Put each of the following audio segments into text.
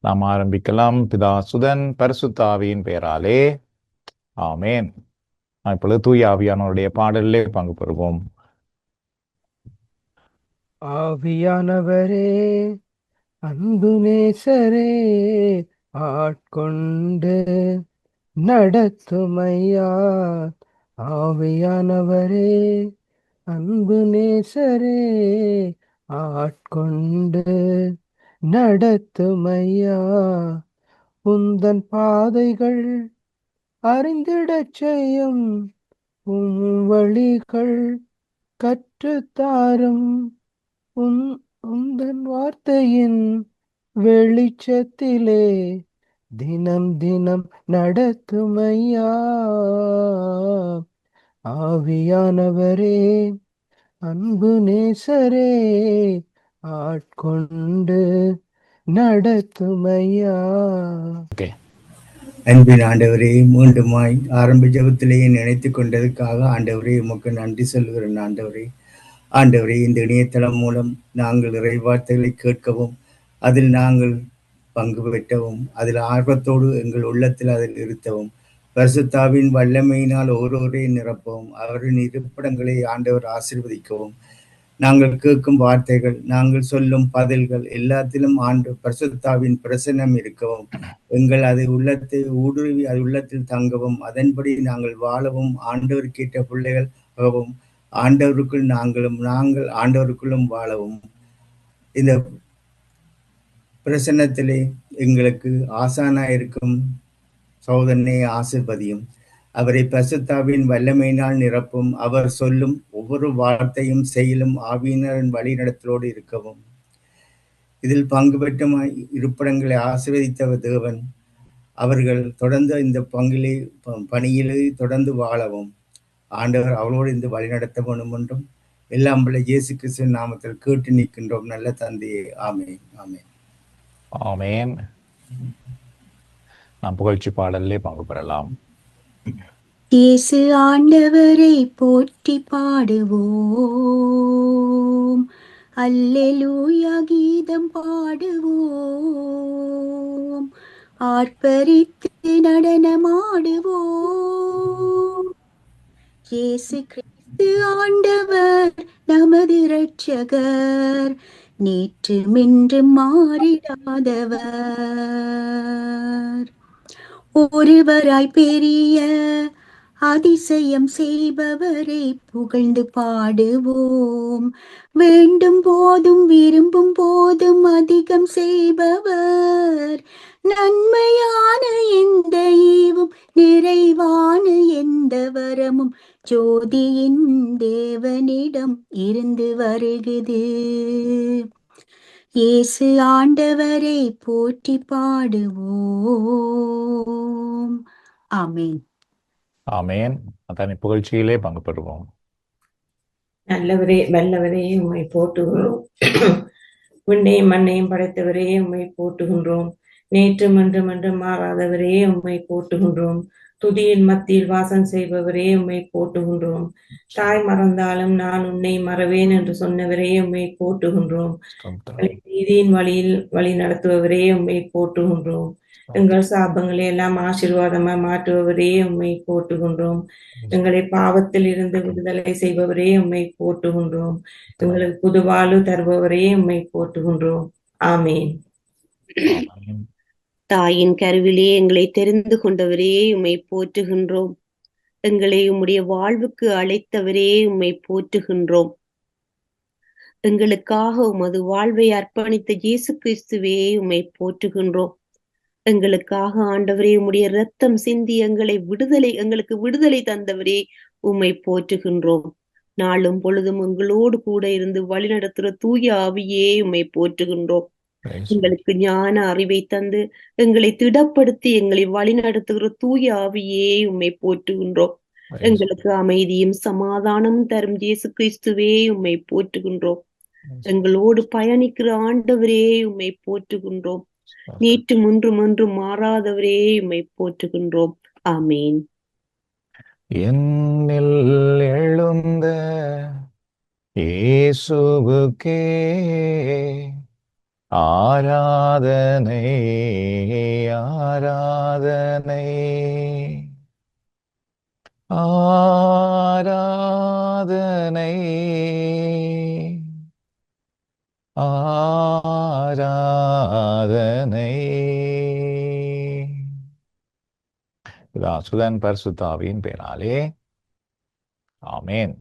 நாம் ஆரம்பிக்கலாம். பிதா சுதன் பரிசுத்த ஆவியின் பெயராலே ஆமேன். இப்பொழுது தூய ஆவியானவருடைய பாடலிலே பங்கு பெறுவோம். ஆவியானவரே, அன்பு நேசரே, ஆட்கொண்டு நடத்துமையா. ஆவியானவரே, அன்பு நேசரே, ஆட்கொண்டு நடத்துமையா. உந்தன் பாதைகள் அறிந்திடச் செய்யும், வழிகள் கற்றுத்தாரும். உந்தன் வார்த்தையின் வெளிச்சத்திலே தினம் தினம் நடத்துமையா. ஆவியானவரே, அன்பு நேசரே, ஆட்கொண்டு நடத்துமையா. அன்பின் ஆண்டவரே, மீண்டுமாய் ஆரம்ப ஜபத்திலேயே நினைத்து கொண்டதுக்காக ஆண்டவரே உமக்கு நன்றி சொல்கிறேன். ஆண்டவரே, இந்த இணையதளம் மூலம் நாங்கள் இறைவார்த்தைகளை கேட்கவும், அதில் நாங்கள் பங்கு பெற்றவும், அதில் ஆர்வத்தோடு எங்கள் உள்ளத்தில் அதில் இருத்தவும், பரிசுத்தாவின் வல்லமையினால் ஒருவரை நிரப்பவும், அவரின் இருப்பிடங்களை ஆண்டவர் ஆசீர்வதிக்கவும், நாங்கள் கேட்கும் வார்த்தைகள், நாங்கள் சொல்லும் பதில்கள் எல்லாத்திலும் பரிசுத்தாவின் பிரசன்னம் இருக்கவும், எங்கள் அதை உள்ளத்தை ஊடுருவி அது உள்ளத்தில் தங்கவும், அதன்படி நாங்கள் வாழவும், ஆண்டவருக்கேற்ற பிள்ளைகள் ஆகவும், ஆண்டவருக்குள் நாங்கள் ஆண்டவருக்குள்ளும் வாழவும், இந்த பிரசன்னத்திலே எங்களுக்கு ஆசானாயிருக்கும் சகோதரனை ஆசீர்வதியும். அவரை பரிசுத்தாவின் வல்லமையினால் நிரப்பும். அவர் சொல்லும் ஒவ்வொரு வார்த்தையும் செயலும் ஆவியினரின் வழிநடத்தலோடு இருக்கவும். இதில் பங்கு பெற்ற இருப்பிடங்களை ஆசீர்வதித்த தேவன் அவர்கள் தொடர்ந்து இந்த பணியிலே தொடர்ந்து வாழவும் ஆண்டவர் அவளோடு இந்த வழிநடத்த வேண்டும் என்றும் எல்லாம் வல்ல இயேசு கிறிஸ்துவின் நாமத்தில் கேட்டு நிற்கின்றோம். நல்ல தந்தையே, ஆமேன். ஆமேன். ஆமேன். நாம் புகழ்ச்சி பாடலிலே பங்கு பெறலாம். இயேசு ஆண்டவரை போற்றி பாடுவோம், அல்லேலூயா கீதம் பாடுவோம், ஆர்ப்பரித்து நடனமாடுவோம். இயேசு கிறிஸ்து ஆண்டவர் நமது இரட்சகர், நேற்றும் இன்றும் மாறிடாதவர். ஒருவராய் பெரிய அதிசயம் செய்பவரை புகழ்ந்து பாடுவோம், வேண்டும் போதும் விரும்பும் போதும் அதிகம் செய்பவர், நன்மையான எந்த ஈவும் நிறைவான எந்த வரமும் ஜோதியின் தேவனிடம் இருந்து வருகுது. இயேசு ஆண்டவரை போற்றி பாடுவோம். ஆமேன். ஆமேன். அத்தனை புகழ்ச்சியிலே பங்கு பெறுவோம். நல்லவரே, வல்லவரே, உம்மை போற்றுகிறோம். விண்ணையும் மண்ணையும் படைத்தவரே, உம்மை போற்றுகின்றோம். நேற்றும் என்றும் மாறாதவரே, உம்மை போற்றுகின்றோம். துதியின் மத்தியில் வாசம் செய்பவரே, உம்மை போற்றுகின்றோம். தாய் மறந்தாலும் நான் உன்னை மறவேன் என்று சொன்னவரே, உம்மை போற்றுகின்றோம். நீதியின் வழியில் வழி நடத்துபவரே, உம்மை போற்றுகின்றோம். எங்கள் சாபங்களை எல்லாம் ஆசீர்வாதமா மாற்றுபவரே, உம்மை போற்றுகின்றோம். எங்களை பாவத்தில் இருந்து விடுதலை செய்பவரே, உம்மை போற்றுகின்றோம். எங்களுக்கு புது வாழ்வு தருபவரே, உம்மை போற்றுகின்றோம். ஆமேன். தாயின் கருவிலே எங்களை தெரிந்து கொண்டவரே, உம்மை போற்றுகின்றோம். எங்களை உம்முடைய வாழ்வுக்கு அழைத்தவரே, உம்மை போற்றுகின்றோம். எங்களுக்காக உமது வாழ்வை அர்ப்பணித்த இயேசு கிறிஸ்துவே, உம்மை போற்றுகின்றோம். எங்களுக்காக ஆண்டவரே உம்முடைய இரத்தம் சிந்தி எங்களுக்கு விடுதலை தந்தவரே, உம்மை போற்றுகின்றோம். நாளும் பொழுதும் எங்களோடு கூட இருந்து வழிநடத்துகிற தூய ஆவியே, உம்மை போற்றுகின்றோம். எங்களுக்கு ஞான அறிவை தந்து எங்களை திடப்படுத்தி எங்களை வழிநடத்துகிற தூய ஆவியே, உம்மை போற்றுகின்றோம். எங்களுக்கு அமைதியும் சமாதானம் தரும் இயேசு கிறிஸ்துவே, உம்மை போற்றுகின்றோம். எங்களோடு பயணிக்கிற ஆண்டவரே, உம்மை போற்றுகின்றோம். நேற்றும் ஒன்றும் மாறாதவரே, உம்மை போற்றுகின்றோம். ஆமேன். என்னில் எழுந்த இயேசுவுக்கே ஆராதனை ஆராதனை ஆராதனை ஆராதனை. சுதன் பரிசுத்தாவியின் பேராலே ஆமேன்.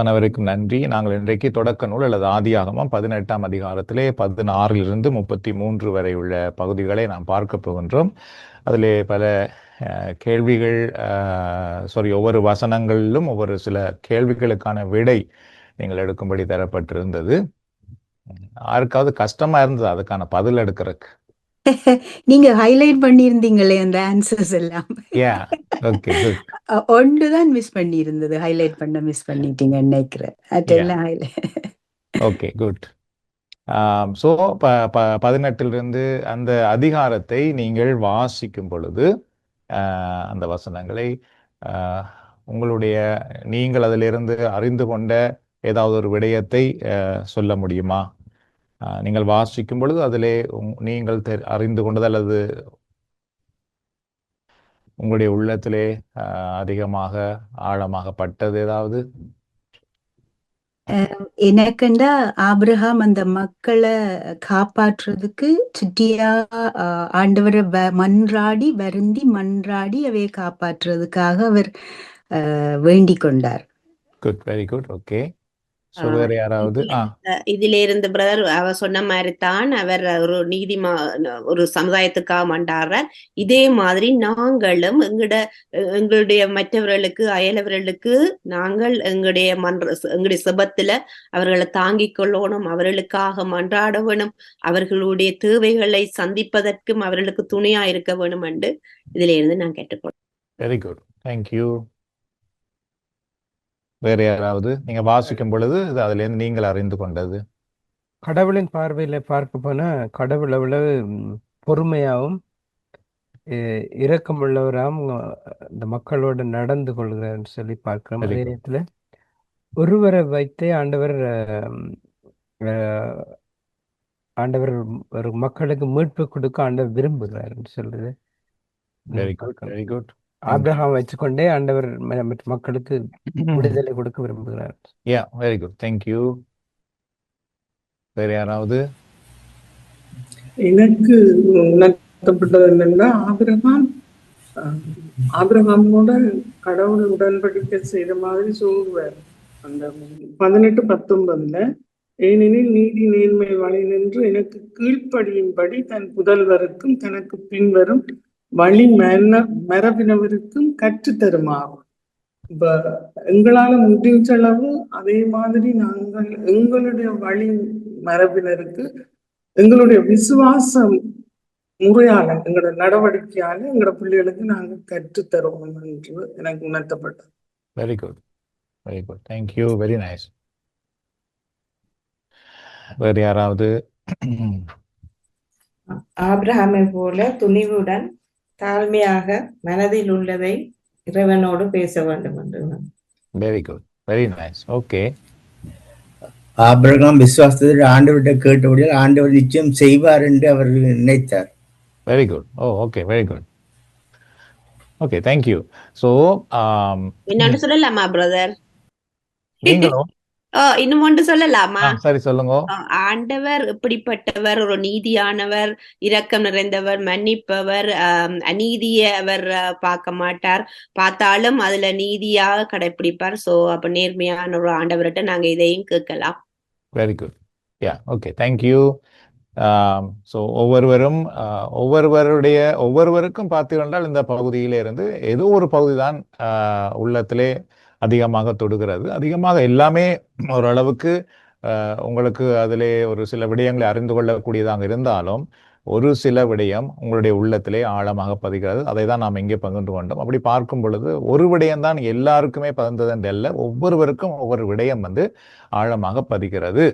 அனைவருக்கும் நன்றி. நாங்கள் இன்றைக்கு தொடக்க நூல் அல்லது ஆதியாகமம் 18ஆம் அதிகாரத்திலே 16 33 வரை உள்ள பகுதிகளை நாம் பார்க்க போகின்றோம். அதிலே பல கேள்விகள், ஒவ்வொரு வசனங்களிலும் ஒவ்வொரு சில கேள்விகளுக்கான விடை நீங்கள் எடுக்கும்படி தரப்பட்டிருந்தது. யாருக்காவது கஷ்டமா இருந்தது அதுக்கான பதில் எடுக்கிறதுக்கு? நீங்க ஹைலைட் பண்ணியிருந்தீங்களே அந்த ஆன்சர்ஸ் எல்லாம். ஒன்றுதான் மிஸ் பண்ணி இருந்தது, ஹைலைட் பண்ண மிஸ் பண்ணிட்டீங்க நினைக்கிறேன். அதெல்லாம் ஓகே, குட். ஸோ 18 அந்த அதிகாரத்தை நீங்கள் வாசிக்கும் பொழுது அந்த வசனங்களை நீங்கள் அதிலிருந்து அறிந்து கொண்ட ஏதாவது ஒரு விடயத்தை சொல்ல முடியுமா? நீங்கள் வாசிக்கும் பொழுது அதிலே நீங்கள் அறிந்து கொண்டது அல்லது உங்களுடைய உள்ளத்திலே அதிகமாக ஆழமாக பட்டது ஏதாவது? எனக்குண்டா ஆபிரகாம் அந்த மக்களை காப்பாற்றுறதுக்கு சுற்றியா ஆண்டவரை மன்றாடி வருந்தி மன்றாடி அவையை காப்பாற்றுறதுக்காக அவர் வேண்டிக் கொண்டார். Good, very good. ஓகே, வேற யாராவது? இதுல இருந்து பிரதர் அவர் சொன்ன மாதிரி தான் அவர் ஒரு ஒரு சமுதாயத்துக்காக மண்டாடுறார். இதே மாதிரி நாங்களும் எங்களுடைய மற்றவர்களுக்கு அயலவர்களுக்கு நாங்கள் எங்களுடைய செபத்துல அவர்களை தாங்கிக் கொள்ளணும், அவர்களுக்காக மன்றாட வேணும், அவர்களுடைய தேவைகளை சந்திப்பதற்கும் அவர்களுக்கு துணையா இருக்க வேணும் என்று இதுல இருந்து நான் கேட்டுக்கொள்றேன். Very good, thank you. வேற யாராவது நீங்க வாசிக்கும் பொழுது அதுல இருந்து நீங்கள் அறிந்து கொண்டது? கடவுளின் பார்வையில பார்க்க போனா கடவுள் அவ்வளவு பொறுமையாகவும் இரக்கமுள்ளவராகவும் இந்த மக்களோட நடந்து கொள்கிறார்னு சொல்லி பார்க்கிறோம். அதே நேரத்துல ஒருவரை வைத்தே ஆண்டவர் ஒரு மக்களுக்கு மீட்பு கொடுக்க ஆண்டவர் விரும்புகிறாருன்னு சொல்றது. Very good, very good. Abraham வச்சுக்கொண்டே ஆண்டவர் மக்களுக்கு விடுதலை கொடுக்க விரும்புகிறார். Very good, thank you. வேற யாராவது? எனக்கு உணர்த்தப்பட்டது என்னன்னா, ஆபிரகாமோட கடவுள் உடன்படிக்கை செய்த மாதிரி சொல்லுவார் அந்த 18-19. ஏனெனில் நீதி நேர்மை வழி நின்று எனக்கு கீழ்ப்படியும்படி தன் புதல்வருக்கும் தனக்கு பின்வரும் வழி மரபினவருக்கும் கற்றுத்தருமாகும். இப்ப எங்களால முடிஞ்சளவு அதே மாதிரி நாங்கள் எங்களுடைய வழி மரபினருக்கு எங்களுடைய விசுவாசம் முறையால எங்களோட நடவடிக்கையால எங்களோட பிள்ளைகளுக்கு நாங்கள் கற்றுத்தருவோம் என்று எனக்கு உணர்த்தப்பட்டது. Very good, very good, thank you, very nice. வேறு யாராவது? ஆபிரகாமை போல துணிவுடன் தாழ்மையாக மனதில் உள்ளதை இறைவனோடு பேச வேண்டும் என்று. Very good, very nice. Okay, Abraham விசுவாசத்தில் ஆண்டவர்கிட்ட கேட்டபடியால் ஆண்டவர் நிச்சயம் செய்வார் என்று அவர் நினைத்தார். Very good. Okay, very good. Okay, thank you. So என்னன்னு சொல்லலாமா பிரதர்? நீங்களும் இன்னும் ஒன்று சொல்லலாமா? சரி, சொல்லுங்க. ஆண்டவர் எப்படிப்பட்டவர்? ஒரு நீதியானவர், இரக்கம் நிறைந்தவர், மன்னிப்பவர், அநீதியை அவர் பார்க்க மாட்டார், பார்த்தாலும் அதுல நீதியாக கடைபிடிப்பார். சோ அப்ப நேர்மையான ஒரு ஆண்டவர்கிட்ட நாங்க இதையும் கேட்கலாம். Very good. Okay, thank you. So ஒவ்வொருவருக்கும் பார்த்தீர்கள் இந்த பகுதியில இருந்து ஏதோ ஒரு பகுதி தான் உள்ளத்திலே அதிகமாக தொடுகிறது. அதிகமாக எல்லாமே ஓரளவுக்கு உங்களுக்கு அதிலே ஒரு சில விடயங்களை அறிந்து கொள்ளக்கூடியதாக இருந்தாலும் ஒரு சில விடயம் உங்களுடைய உள்ளத்திலே ஆழமாக பதிகிறது. அதை தான் நாம் இங்கே பகிர்ந்து கொண்டோம். அப்படி பார்க்கும் பொழுது ஒரு விடயம் தான் எல்லாருக்குமே பதிந்தது என்றல்ல, ஒவ்வொருவருக்கும் ஒவ்வொரு விடயம் ஆழமாக பதிகிறது.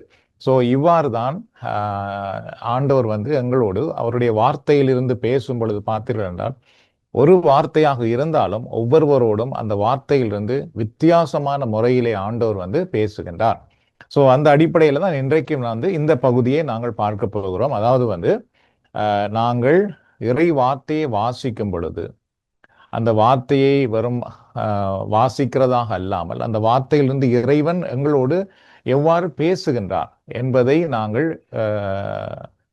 ஸோ இவ்வாறு தான் ஆண்டவர் எங்களோடு அவருடைய வார்த்தையிலிருந்து பேசும் பொழுது பார்த்தீர்கள் என்றால் ஒரு வார்த்தையாக இருந்தாலும் ஒவ்வொருவரோடும் அந்த வார்த்தையிலிருந்து வித்தியாசமான முறையிலே ஆண்டவர் வந்து பேசுகின்றார். ஸோ அந்த அடிப்படையில் தான் இன்றைக்கும் வந்து இந்த பகுதியை நாங்கள் பார்க்க போகிறோம். அதாவது வந்து நாங்கள் இறை வார்த்தையை வாசிக்கும் பொழுது அந்த வார்த்தையை வெறும் வாசிக்கிறதாக அல்லாமல் அந்த வார்த்தையிலிருந்து இறைவன் எங்களோடு எவ்வாறு பேசுகின்றார் என்பதை நாங்கள்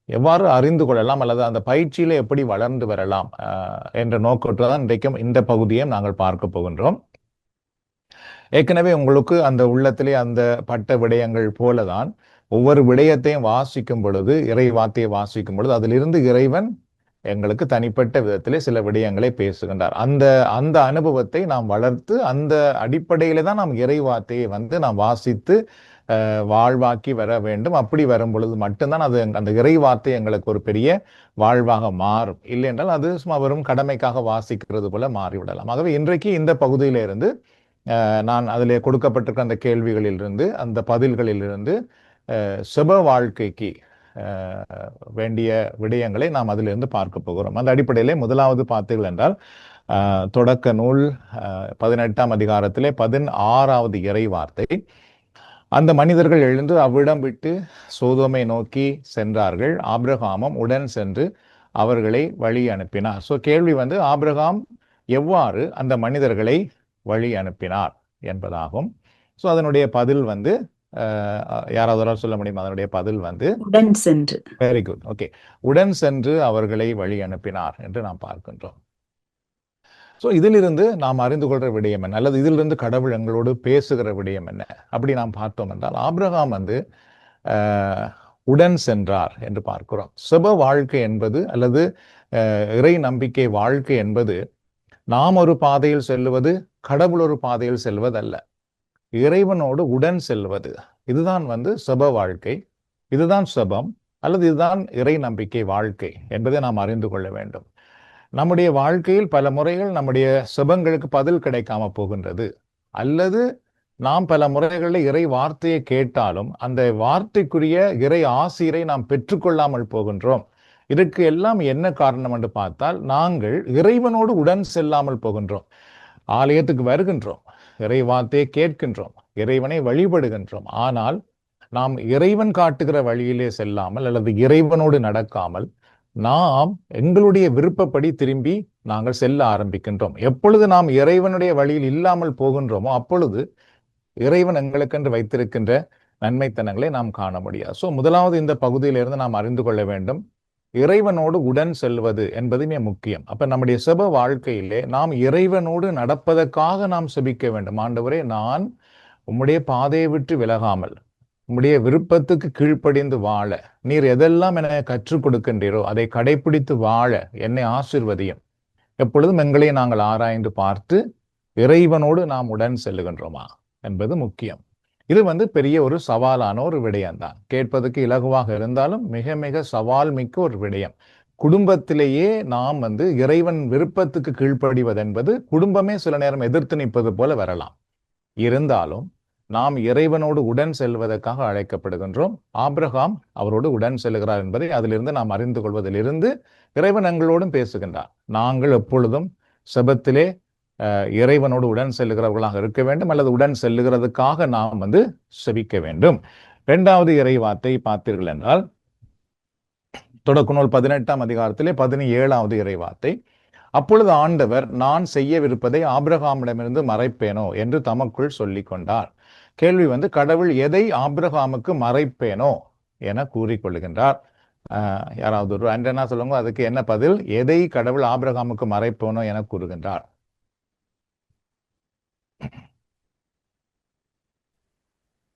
எவ்வாறு அறிந்து கொள்ளலாம் அல்லது அந்த பயிற்சியில எப்படி வளர்ந்து வரலாம் என்ற நோக்கத்தில் தான் இன்றைக்கும் இந்த பகுதியை நாங்கள் பார்க்க போகின்றோம். ஏற்கனவே உங்களுக்கு அந்த உள்ளத்திலே அந்த பட்ட விடயங்கள் போலதான் ஒவ்வொரு விடயத்தையும் வாசிக்கும் பொழுது, இறை வார்த்தையை வாசிக்கும் பொழுது அதிலிருந்து இறைவன் எங்களுக்கு தனிப்பட்ட விதத்திலே சில விடயங்களை பேசுகின்றார். அந்த அனுபவத்தை நாம் வளர்த்து அந்த அடிப்படையில தான் நாம் இறை வார்த்தையை வந்து நாம் வாசித்து வாழ்வாக்கி வர வேண்டும். அப்படி வரும் பொழுது மட்டும்தான் அது அந்த இறை வார்த்தை எங்களுக்கு ஒரு பெரிய வாழ்வாக மாறும். இல்லை என்றால் அது சும்மா வெறும் கடமைக்காக வாசிக்கிறது போல மாறிவிடலாம். ஆகவே இன்றைக்கு இந்த பகுதியிலிருந்து நான் அதில் கொடுக்கப்பட்டிருக்க அந்த கேள்விகளிலிருந்து அந்த பதில்களிலிருந்து செப வாழ்க்கைக்கு வேண்டிய விடயங்களை நாம் அதிலிருந்து பார்க்க போகிறோம். அந்த அடிப்படையிலே முதலாவது பார்த்தீர்கள் என்றால் தொடக்க நூல் 18ஆம் அதிகாரத்திலே 16வது இறை வார்த்தை, அந்த மனிதர்கள் எழுந்து அவ்விடம் விட்டு சோதோமை நோக்கி சென்றார்கள். ஆபிரகாமும் உடன் சென்று அவர்களை வழி அனுப்பினார். ஸோ கேள்வி வந்து ஆபிரகாம் எவ்வாறு அந்த மனிதர்களை வழி அனுப்பினார் என்பதாகும். ஸோ அதனுடைய பதில் வந்து யாராவது சொல்ல முடியுமா? அதனுடைய பதில் வந்து உடன் சென்று. Very good, okay. உடன் சென்று அவர்களை வழி அனுப்பினார் என்று நாம் பார்க்கின்றோம். ஸோ இதிலிருந்து நாம் அறிந்து கொள்கிற விடயம் என்ன, அல்லது இதிலிருந்து கடவுள் எங்களோடு பேசுகிற விடயம் என்ன அப்படி நாம் பார்த்தோம் என்றால், ஆபிரகாம் வந்து உடன் சென்றார் என்று பார்க்கிறோம். செப வாழ்க்கை என்பது அல்லது இறை நம்பிக்கை வாழ்க்கை என்பது நாம் ஒரு பாதையில் செல்லுவது, கடவுள் ஒரு பாதையில் செல்வதல்ல, இறைவனோடு உடன் செல்வது. இதுதான் வந்து செப வாழ்க்கை, இதுதான் செபம் அல்லது இதுதான் இறை நம்பிக்கை வாழ்க்கை என்பதை நாம் அறிந்து கொள்ள வேண்டும். நம்முடைய வாழ்க்கையில் பல முறைகள் நம்முடைய செபங்களுக்கு பதில் கிடைக்காம போகின்றது, அல்லது நாம் பல முறைகளில் இறை வார்த்தையை கேட்டாலும் அந்த வார்த்தைக்குரிய இறை ஆசிரை நாம் பெற்றுக்கொள்ளாமல் போகின்றோம். இதற்கு எல்லாம் என்ன காரணம் என்று பார்த்தால், நாங்கள் இறைவனோடு உடன் செல்லாமல் போகின்றோம். ஆலயத்துக்கு வருகின்றோம், இறை வார்த்தையை கேட்கின்றோம், இறைவனை வழிபடுகின்றோம், ஆனால் நாம் இறைவன் காட்டுகிற வழியிலே செல்லாமல் அல்லது இறைவனோடு நடக்காமல் நாம் எங்களுடைய விருப்பப்படி திரும்பி நாங்கள் செல்ல ஆரம்பிக்கின்றோம். எப்பொழுது நாம் இறைவனுடைய வழியில் இல்லாமல் போகின்றோமோ அப்பொழுது இறைவன் எங்களுக்கென்று வைத்திருக்கின்ற நன்மைத்தனங்களை நாம் காண முடியாது. ஸோ முதலாவது இந்த பகுதியிலிருந்து நாம் அறிந்து கொள்ள வேண்டும், இறைவனோடு உடன் செல்வது என்பதுமே முக்கியம். அப்ப நம்முடைய செப வாழ்க்கையிலே நாம் இறைவனோடு நடப்பதற்காக நாம் செபிக்க வேண்டும். ஆண்டவரே, நான் உம்முடைய பாதையை விட்டு விலகாமல் உம்முடைய விருப்பத்துக்கு கீழ்ப்படிந்து வாழ நீர் எதெல்லாம் என கற்றுக் கொடுக்கின்றீரோ அதை கடைபிடித்து வாழ என்னை ஆசீர்வதியும். எப்பொழுதும் எங்களை நாங்கள் ஆராய்ந்து பார்த்து இறைவனோடு நாம் உடன் செல்லுகின்றோமா என்பது முக்கியம். இது வந்து பெரிய ஒரு சவாலான ஒரு விடயம்தான். கேட்பதற்கு இலகுவாக இருந்தாலும் மிக மிக சவால் மிக்க ஒரு விடயம். குடும்பத்திலேயே நாம் வந்து இறைவன் விருப்பத்துக்கு கீழ்ப்படிவது என்பது குடும்பமே சில நேரம் எதிர்த்து நிற்பது போல வரலாம். இருந்தாலும் நாம் இறைவனோடு உடன் செல்வதற்காக அழைக்கப்படுகின்றோம். ஆபிரகாம் அவரோடு உடன் செல்கிறார் என்பதை அதிலிருந்து நாம் அறிந்து கொள்வதிலிருந்து இறைவன் எங்களோடும் பேசுகின்றார். நாங்கள் எப்பொழுதும் செபத்திலே இறைவனோடு உடன் செல்லுகிறவர்களாக இருக்க வேண்டும், அல்லது உடன் செல்லுகிறதுக்காக நாம் வந்து செபிக்க வேண்டும். இரண்டாவது இறை வார்த்தை பார்த்தீர்கள் என்றால் தொடக்க நூல் 18ஆம் அதிகாரத்திலே 17வது இறை வார்த்தை, அப்பொழுது ஆண்டவர், நான் செய்யவிருப்பதை ஆபிரகாமிடமிருந்து மறைப்பேனோ என்று தமக்குள் சொல்லிக் கொண்டார். கேள்வி வந்து, கடவுள் எதை ஆபிரகாமுக்கு மறைப்பேனோ என கூறிக்கொள்கின்றார். யாராவது ஒரு என்ன சொல்லுங்க, அதுக்கு என்ன பதில்? எதை கடவுள் ஆபிரகாமுக்கு மறைப்பேனோ என கூறுகின்றார்?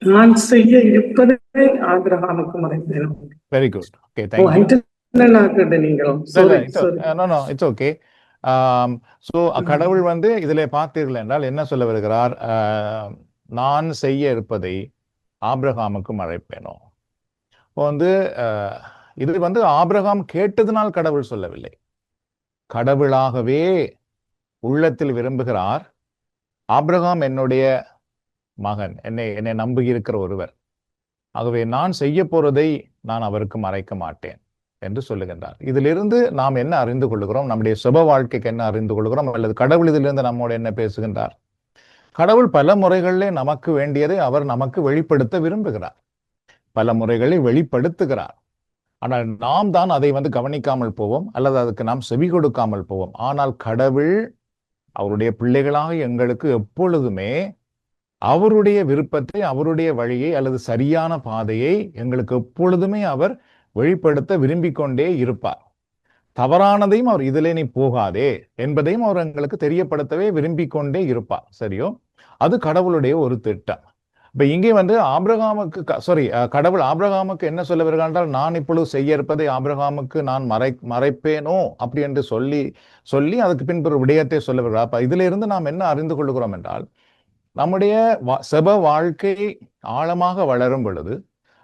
நான் செய்ய இருப்பதை ஆபிரகாமுக்கு மறைப்பேனோ. Very good, okay, thank you. It's okay. கடவுள் வந்து இதுல பார்த்தீர்கள் என்றால் என்ன சொல்ல வருகிறார்? நான் செய்ய இருப்பதை ஆபிரகாமுக்கு மறைப்பேனோ. வந்து இது வந்து ஆபிரகாம் கேட்டதுனால் கடவுள் சொல்லவில்லை, கடவுளாகவே உள்ளத்தில் விரும்புகிறார். ஆபிரகாம் என்னுடைய மகன், என்னை நம்பி இருக்கிற ஒருவர், ஆகவே நான் செய்ய போறதை நான் அவருக்கு மறைக்க மாட்டேன் என்று சொல்லுகின்றார். இதிலிருந்து நாம் என்ன அறிந்து கொள்கிறோம்? நம்முடைய சுப வாழ்க்கைக்கு என்ன அறிந்து கொள்கிறோம்? அல்லது கடவுள் இதிலிருந்து நம்மோடு என்ன பேசுகின்றார்? கடவுள் பல முறைகளிலே நமக்கு வேண்டியதை அவர் நமக்கு வெளிப்படுத்த விரும்புகிறார், பல முறைகளில் வெளிப்படுத்துகிறார். ஆனால் நாம் தான் அதை கவனிக்காமல் போவோம், அல்லது அதுக்கு நாம் செவி கொடுக்காமல் போவோம். ஆனால் கடவுள் அவருடைய பிள்ளைகளாக எங்களுக்கு எப்பொழுதுமே அவருடைய விருப்பத்தை, அவருடைய வழியை அல்லது சரியான பாதையை எங்களுக்கு எப்பொழுதுமே அவர் வெளிப்படுத்த விரும்பிக் கொண்டே இருப்பார். தவறானதையும் அவர் இதிலே நீ போகாதே என்பதையும் அவர் எங்களுக்கு தெரியப்படுத்தவே விரும்பிக் கொண்டே இருப்பார். சரியோ? அது கடவுளுடைய ஒரு திட்டம். இப்ப இங்கே ஆபிரகாமுக்கு கடவுள் ஆபிரகாமுக்கு என்ன சொல்ல வருகிறார் என்றால், நான் இப்பொழுது செய்ய இருப்பதை ஆபிரகாமுக்கு நான் மறைப்பேனோ அப்படி என்று சொல்லி அதுக்கு பின்பு ஒரு விடயத்தை சொல்ல வருகிறார். அப்ப இதுல இருந்து நாம் என்ன அறிந்து கொள்கிறோம் என்றால், நம்முடைய செப வாழ்க்கை ஆழமாக வளரும் பொழுது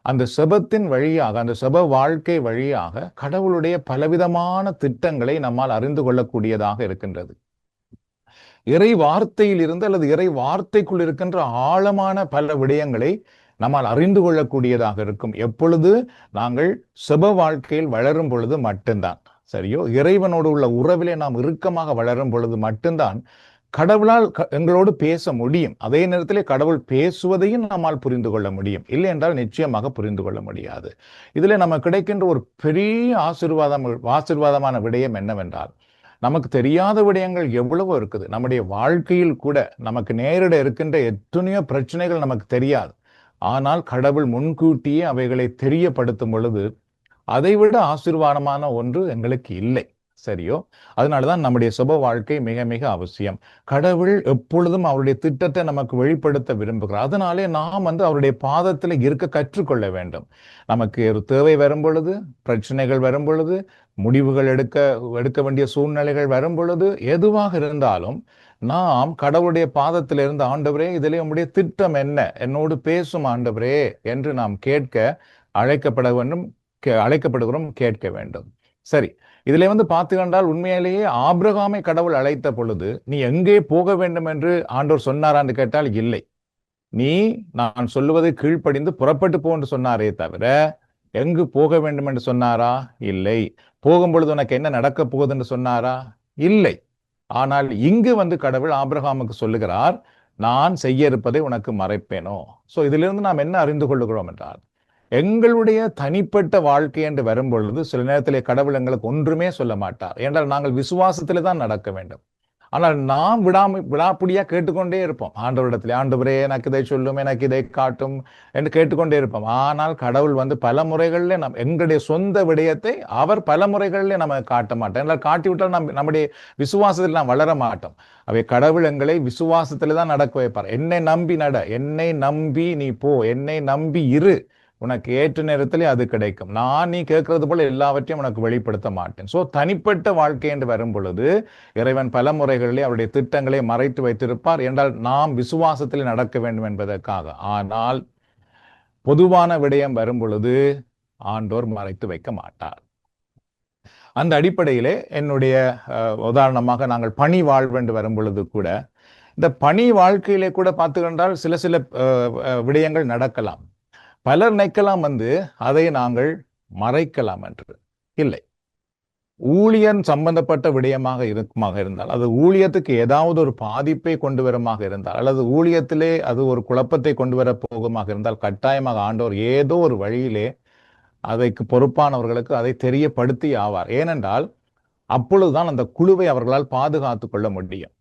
அந்த செபத்தின் வழியாக, அந்த செப வாழ்க்கை வழியாக கடவுளுடைய பலவிதமான திட்டங்களை நம்மால் அறிந்து கொள்ளக்கூடியதாக இருக்கின்றது. இறை வார்த்தையில் இருந்து அல்லது இறை வார்த்தைக்குள் இருக்கின்ற ஆழமான பல விடயங்களை நம்மால் அறிந்து கொள்ளக்கூடியதாக இருக்கும். எப்பொழுது நாங்கள் செப வாழ்க்கையில் வளரும் பொழுது மட்டும்தான். சரியோ? இறைவனோடு உள்ள உறவிலே நாம் இறுக்கமாக வளரும் பொழுது மட்டும்தான் கடவுளால் எங்களோடு பேச முடியும். அதே நேரத்திலே கடவுள் பேசுவதையும் நம்மால் புரிந்து கொள்ள முடியும். இல்லை என்றால் நிச்சயமாக புரிந்து கொள்ள முடியாது. இதுல நமக்கு கிடைக்கின்ற ஒரு பெரிய ஆசீர்வாதமான விடயம் என்னவென்றால், நமக்கு தெரியாத விடயங்கள் எவ்வளவோ இருக்குது. நம்முடைய வாழ்க்கையில் கூட நமக்கு நேரிட இருக்கின்ற எத்தனையோ பிரச்சனைகள் நமக்கு தெரியாது. ஆனால் கடவுள் முன்கூட்டியே அவைகளை தெரியப்படுத்தும் பொழுது அதைவிட ஆசீர்வாதமான ஒன்று எங்களுக்கு இல்லை. சரியோ? அதனாலதான் நம்முடைய சுப வாழ்க்கை மிக மிக அவசியம். கடவுள் எப்பொழுதும் அவருடைய திட்டத்தை நமக்கு வெளிப்படுத்த விரும்புகிறார். அதனாலே நாம் அவருடைய பாதத்தில் இருக்க கற்றுக்கொள்ள வேண்டும். நமக்கு ஒரு தேவை வரும் பொழுது, பிரச்சனைகள் வரும் பொழுது, முடிவுகள் எடுக்க வேண்டிய சூழ்நிலைகள் வரும் பொழுது, எதுவாக இருந்தாலும் நாம் கடவுளுடைய பாதத்திலிருந்து, ஆண்டவரே இதிலே உம்முடைய திட்டம் என்ன, என்னோடு பேசும் ஆண்டவரே என்று நாம் அழைக்கப்படுகிறோம், கேட்க வேண்டும். சரி, இதுல பார்த்துக்கொண்டால் உண்மையிலேயே ஆபிரகாமை கடவுள் அழைத்த பொழுது நீ எங்கே போக வேண்டும் என்று ஆண்டவர் சொன்னாரான்னு கேட்டால் இல்லை. நீ நான் சொல்லுவதை கீழ்ப்படிந்து புறப்பட்டு போ என்று சொன்னாரே தவிர எங்கு போக வேண்டும் என்று சொன்னாரா? இல்லை. போகும் பொழுது உனக்கு என்ன நடக்க போகுது என்று சொன்னாரா? இல்லை. ஆனால் இங்கு கடவுள் ஆபிரகாமுக்கு சொல்லுகிறார், நான் செய்ய இருப்பதை உனக்கு மறைப்பேனோ. சோ இதிலிருந்து நாம் என்ன அறிந்து கொள்ளுகிறோம் என்றால், எங்களுடைய தனிப்பட்ட வாழ்க்கை என்று வரும் பொழுது சில நேரத்திலே கடவுள் எங்களுக்கு ஒன்றுமே சொல்ல மாட்டார். என்றால் நாங்கள் விசுவாசத்திலே தான் நடக்க வேண்டும். ஆனால் நாம் விடாப்பிடியா கேட்டுக்கொண்டே இருப்போம். ஆண்டவரிடத்திலே, ஆண்டவரே எனக்கு இதை சொல்லும், எனக்கு இதை காட்டும் என்று கேட்டுக்கொண்டே இருப்போம். ஆனால் கடவுள் பல முறைகளிலே எங்களுடைய சொந்த விடயத்தை அவர் பல முறைகளிலே நம்ம காட்ட மாட்டோம். என்றால் காட்டிவிட்டால் நம்முடைய விசுவாசத்தில் நாம் வளர மாட்டோம். அவை கடவுள் எங்களை விசுவாசத்திலே தான் நடக்க வைப்பார். என்னை நம்பி நட, என்னை நம்பி நீ போ, என்னை நம்பி இரு, உனக்கு ஏற்ற நேரத்திலே அது கிடைக்கும். நீ கேட்கறது போல எல்லாவற்றையும் உனக்கு வெளிப்படுத்த மாட்டேன். சோ தனிப்பட்ட வாழ்க்கை என்று வரும் பொழுது இறைவன் பல முறைகளிலே அவருடைய திட்டங்களை மறைத்து வைத்திருப்பார். என்றால் நாம் விசுவாசத்தில் நடக்க வேண்டும் என்பதற்காக. ஆனால் பொதுவான விடயம் வரும் பொழுது ஆண்டோர் மறைத்து வைக்க மாட்டார். அந்த அடிப்படையிலே என்னுடைய உதாரணமாக நாங்கள் பணி வாழ்வென்று வரும் பொழுது கூட, இந்த பணி வாழ்க்கையிலே கூட பார்த்துக்கொண்டால் சில விடயங்கள் நடக்கலாம். பலர் நினைக்கலாம் அதை நாங்கள் மறைக்கலாம் என்று. இல்லை. ஊழியன் சம்பந்தப்பட்ட விடயமாக இருந்தால், அது ஊழியத்துக்கு ஏதாவது ஒரு பாதிப்பை கொண்டு வரமாக இருந்தால், அல்லது ஊழியத்திலே அது ஒரு குழப்பத்தை கொண்டு வர போகமாக இருந்தால், கட்டாயமாக ஆண்டவர் ஏதோ ஒரு வழியிலே அதற்கு பொறுப்பானவர்களுக்கு அதை தெரியப்படுத்தி ஆவார். ஏனென்றால் அப்பொழுதுதான் அந்த குழுவை அவர்களால் பாதுகாத்து கொள்ள முடியும்.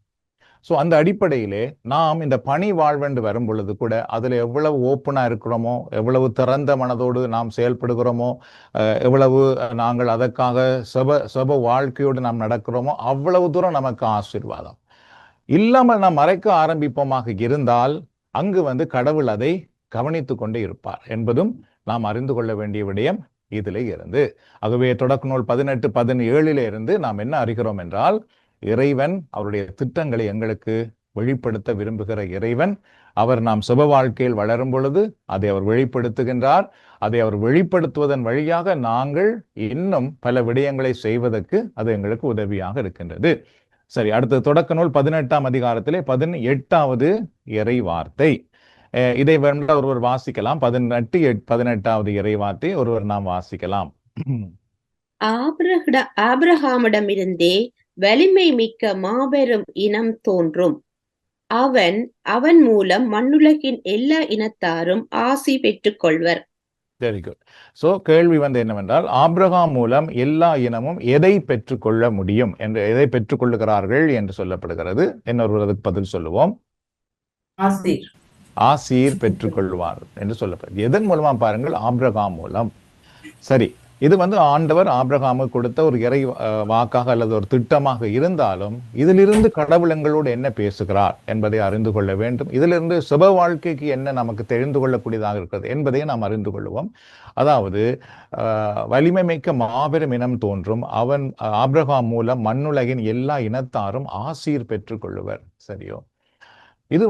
ஸோ அந்த அடிப்படையிலே நாம் இந்த பணி வாழ்வென்று வரும் பொழுது கூட அதில் எவ்வளவு ஓப்பனாக இருக்கிறோமோ, எவ்வளவு திறந்த மனதோடு நாம் செயல்படுகிறோமோ, எவ்வளவு நாங்கள் அதற்காக செப வாழ்க்கையோடு நாம் நடக்கிறோமோ, அவ்வளவு தூரம் நமக்கு ஆசீர்வாதம். இல்லாமல் நாம் மறைக்க ஆரம்பிப்போமாக இருந்தால் அங்கு கடவுள் அதை கவனித்து கொண்டே இருப்பார் என்பதும் நாம் அறிந்து கொள்ள வேண்டிய விடயம் இதிலே இருந்து. ஆகவே தொடக்க நூல் 18:17 இருந்து நாம் என்ன அறிகிறோம் என்றால், இறைவன் அவருடைய திட்டங்களை எங்களுக்கு வெளிப்படுத்த விரும்புகிற இறைவன். அவர் நாம் சுப வாழ்க்கையில் வளரும் பொழுது அதை அவர் வெளிப்படுத்துகின்றார். அதை அவர் வெளிப்படுத்துவதன் வழியாக நாங்கள் இன்னும் பல விடயங்களை செய்வதற்கு அது எங்களுக்கு உதவியாக இருக்கின்றது. சரி, அடுத்து தொடக்க நூல் 18ஆம் அதிகாரத்திலே 18வது இறை வார்த்தை. இதை ஒருவர் வாசிக்கலாம். 18வது இறை வார்த்தை ஒருவர் நாம் வாசிக்கலாம். ஆபிரகாமிடமிருந்தே வலிமை மிக்க மாபெரும் இனம் தோன்றும். அவன் மூலம் மண்ணுலகின் எல்லா இனத்தாரும் ஆசி பெற்றுக் கொள்வர். Very good. ஸோ கேள்வி என்னவென்றால், ஆபிரகாம் மூலம் எல்லா இனமும் எதை பெற்றுக்கொள்ள முடியும் என்று, எதை பெற்றுக்கொள்ளுகிறார்கள் என்று சொல்லப்படுகிறது. இன்னொருவருக்கு பதில் சொல்லுவோம். ஆசீர் பெற்றுக்கொள்வார் என்று சொல்லப்படுது. எதன் மூலமா பாருங்கள்? ஆபிரகாம் மூலம். சரி, இது ஆண்டவர் ஆபிரகாமுக்கு கொடுத்த ஒரு இறை வாக்காக அல்லது ஒரு திட்டமாக இருந்தாலும், இதிலிருந்து கடவுள் எங்களோடு என்ன பேசுகிறார் என்பதை அறிந்து கொள்ள வேண்டும். இதிலிருந்து சுப வாழ்க்கைக்கு என்ன நமக்கு தெரிந்து கொள்ளக்கூடியதாக இருக்கிறது என்பதையும் நாம் அறிந்து கொள்வோம். அதாவது வலிமை மிக்க மாபெரும் இனம் தோன்றும். ஆபிரகாம் மூலம் மண்ணுலகின் எல்லா இனத்தாரும் ஆசீர் பெற்றுக்கொள்ளுவர். சரியோ? இது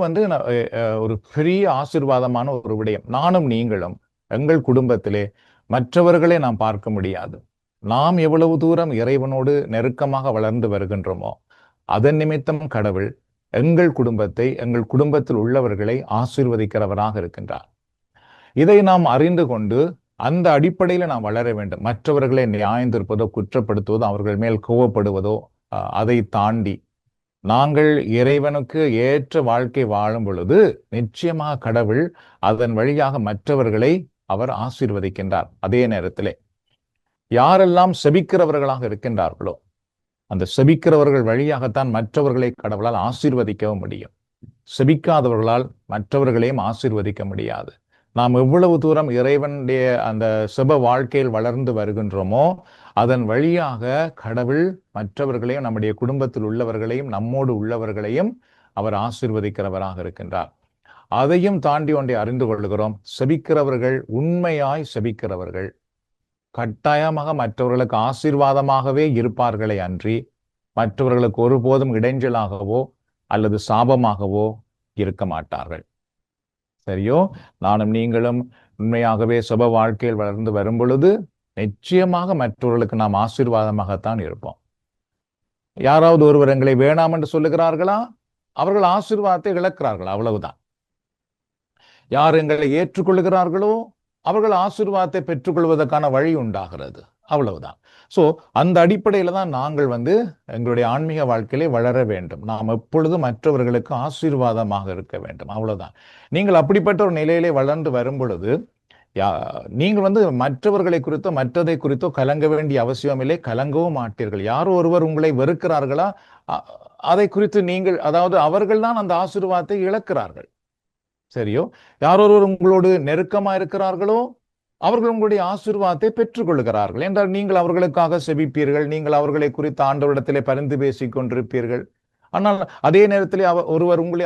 ஒரு பெரிய ஆசீர்வாதமான ஒரு விடயம். நானும் நீங்களும் எங்கள் குடும்பத்திலே மற்றவர்களை நாம் பார்க்க முடியாது. நாம் எவ்வளவு தூரம் இறைவனோடு நெருக்கமாக வளர்ந்து வருகின்றோமோ அதன் நிமித்தம் கடவுள் எங்கள் குடும்பத்தை, எங்கள் குடும்பத்தில் உள்ளவர்களை ஆசீர்வதிக்கிறவராக இருக்கின்றார். இதை நாம் அறிந்து கொண்டு அந்த அடிப்படையில் நாம் வளர வேண்டும். மற்றவர்களை நியாயந்திருப்பதோ, குற்றப்படுத்துவதோ, அவர்கள் மேல் கோவப்படுவதோ, அதை தாண்டி நாங்கள் இறைவனுக்கு ஏற்ற வாழ்க்கை வாழும் பொழுது நிச்சயமாக கடவுள் அதன் வழியாக மற்றவர்களை அவர் ஆசீர்வதிக்கின்றார். அதே நேரத்திலே யாரெல்லாம் செபிக்கிறவர்களாக இருக்கின்றார்களோ அந்த செபிக்கிறவர்கள் வழியாகத்தான் மற்றவர்களை கடவுளால் ஆசீர்வதிக்கவும் முடியும். செபிக்காதவர்களால் மற்றவர்களையும் ஆசீர்வதிக்க முடியாது. நாம் எவ்வளவு தூரம் இறைவனுடைய அந்த செப வாழ்க்கையில் வளர்ந்து வருகின்றோமோ அதன் வழியாக கடவுள் மற்றவர்களையும், நம்முடைய குடும்பத்தில் உள்ளவர்களையும், நம்மோடு உள்ளவர்களையும் அவர் ஆசீர்வதிக்கிறவராக இருக்கின்றார். அதையும் தாண்டி ஒன்றை அறிந்து கொள்கிறோம். செபிக்கிறவர்கள், உண்மையாய் செபிக்கிறவர்கள் கட்டாயமாக மற்றவர்களுக்கு ஆசீர்வாதமாகவே இருப்பார்களே அன்றி மற்றவர்களுக்கு ஒருபோதும் இடைஞ்சலாகவோ அல்லது சாபமாகவோ இருக்க மாட்டார்கள். சரியோ? நானும் நீங்களும் உண்மையாகவே சுப வாழ்க்கையில் வளர்ந்து வரும் பொழுது நிச்சயமாக மற்றவர்களுக்கு நாம் ஆசீர்வாதமாகத்தான் இருப்போம். யாராவது ஒருவர் எங்களை வேணாம் என்று சொல்லுகிறார்களா? அவர்கள் ஆசீர்வாதத்தை இழக்கிறார்கள், அவ்வளவுதான். யார் எங்களை ஏற்றுக்கொள்கிறார்களோ அவர்கள் ஆசீர்வாதத்தை பெற்றுக்கொள்வதற்கான வழி உண்டாகிறது, அவ்வளவுதான். ஸோ அந்த அடிப்படையில தான் நாங்கள் எங்களுடைய ஆன்மீக வாழ்க்கையிலே வளர வேண்டும். நாம் எப்பொழுதும் மற்றவர்களுக்கு ஆசீர்வாதமாக இருக்க வேண்டும், அவ்வளவுதான். நீங்கள் அப்படிப்பட்ட ஒரு நிலையிலே வளர்ந்து வரும் பொழுது நீங்கள் மற்றவர்களை குறித்தோ மற்றதை குறித்தோ கலங்க வேண்டிய அவசியம் இல்லை, கலங்கவும் மாட்டீர்கள். யாரோ ஒருவர் உங்களை வெறுக்கிறார்களா, அதை குறித்து நீங்கள், அதாவது அவர்கள் தான் அந்த ஆசீர்வாதத்தை இழக்கிறார்கள். சரியோ? யாரொருவர் உங்களோடு நெருக்கமா இருக்கிறார்களோ அவர்கள் உங்களுடைய ஆசீர்வாதத்தை பெற்றுக்கொள்கிறார்கள் என்றால் நீங்கள் அவர்களுக்காக செபிப்பீர்கள், நீங்கள் அவர்களை குறித்து ஆண்டவரிடத்திலே பரிந்து பேசிக் கொண்டிருப்பீர்கள். ஆனால் அதே நேரத்திலே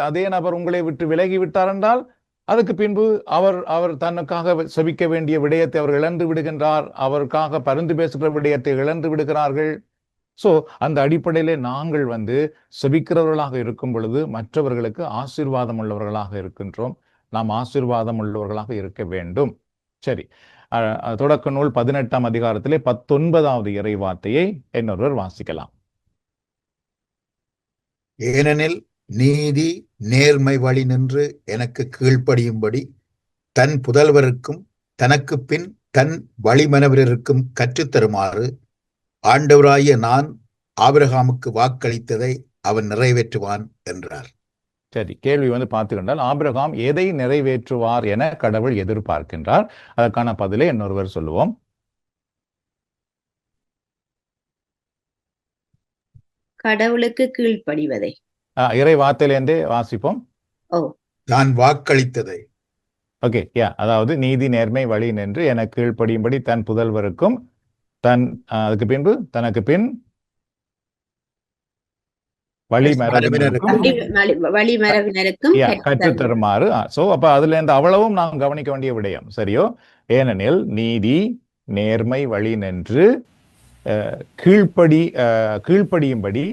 அதே நபர் உங்களை விட்டு விலகி விட்டார் என்றால் அதுக்கு பின்பு அவர் தன்னுக்காக செபிக்க வேண்டிய விடயத்தை அவர் இழந்து விடுகின்றார், அவருக்காக பரிந்து பேசுகிற விடயத்தை இழந்து விடுகிறார்கள். ஸோ அந்த அடிப்படையிலே நாங்கள் செபிக்கிறவர்களாக இருக்கும் பொழுது மற்றவர்களுக்கு ஆசீர்வாதம் உள்ளவர்களாக இருக்கின்றோம். நாம் ஆசீர்வாதம் உள்ளவர்களாக இருக்க வேண்டும். சரி, தொடக்க நூல் 18ஆம் அதிகாரத்திலே 19வது இறை வார்த்தையை இன்னொருவர் வாசிக்கலாம். ஏனெனில் நீதி நேர்மை வழி நின்று எனக்கு கீழ்ப்படியும்படி தன் புதல்வருக்கும் தனக்கு பின் தன் வழிமனவருக்கும் கற்றுத்தருமாறு ஆண்டவராகிய நான் ஆபிரகாமுக்கு வாக்களித்ததை அவன் நிறைவேற்றுவான் என்றார். சரி, கேள்வி பார்த்துக்கிட்டால் ஆபிரகாம் எதை நிறைவேற்றுவார் என கடவுள் எதிர்பார்க்கின்றார்? அதற்கான பதிலை இன்னொருவர் சொல்லுவோம். கடவுளுக்கு கீழ்ப்படிவதை. இறை வார்த்தையிலேருந்தே வாசிப்போம். நான் வாக்களித்ததை. ஓகே, அதாவது நீதி நேர்மை வழி நின்று என கீழ்ப்படியும்படி தன் புதல்வருக்கும் அதுக்கு பின்பு தனக்கு பின் வழிமரபினருக்கும் கற்றுத்தருமாறு. சோ அப்ப அதுல இருந்து அவ்வளவும் நாம் கவனிக்க வேண்டிய விடயம். சரியோ? ஏனெனில் நீதி நேர்மை வழி நின்று கீழ்ப்படியும்படி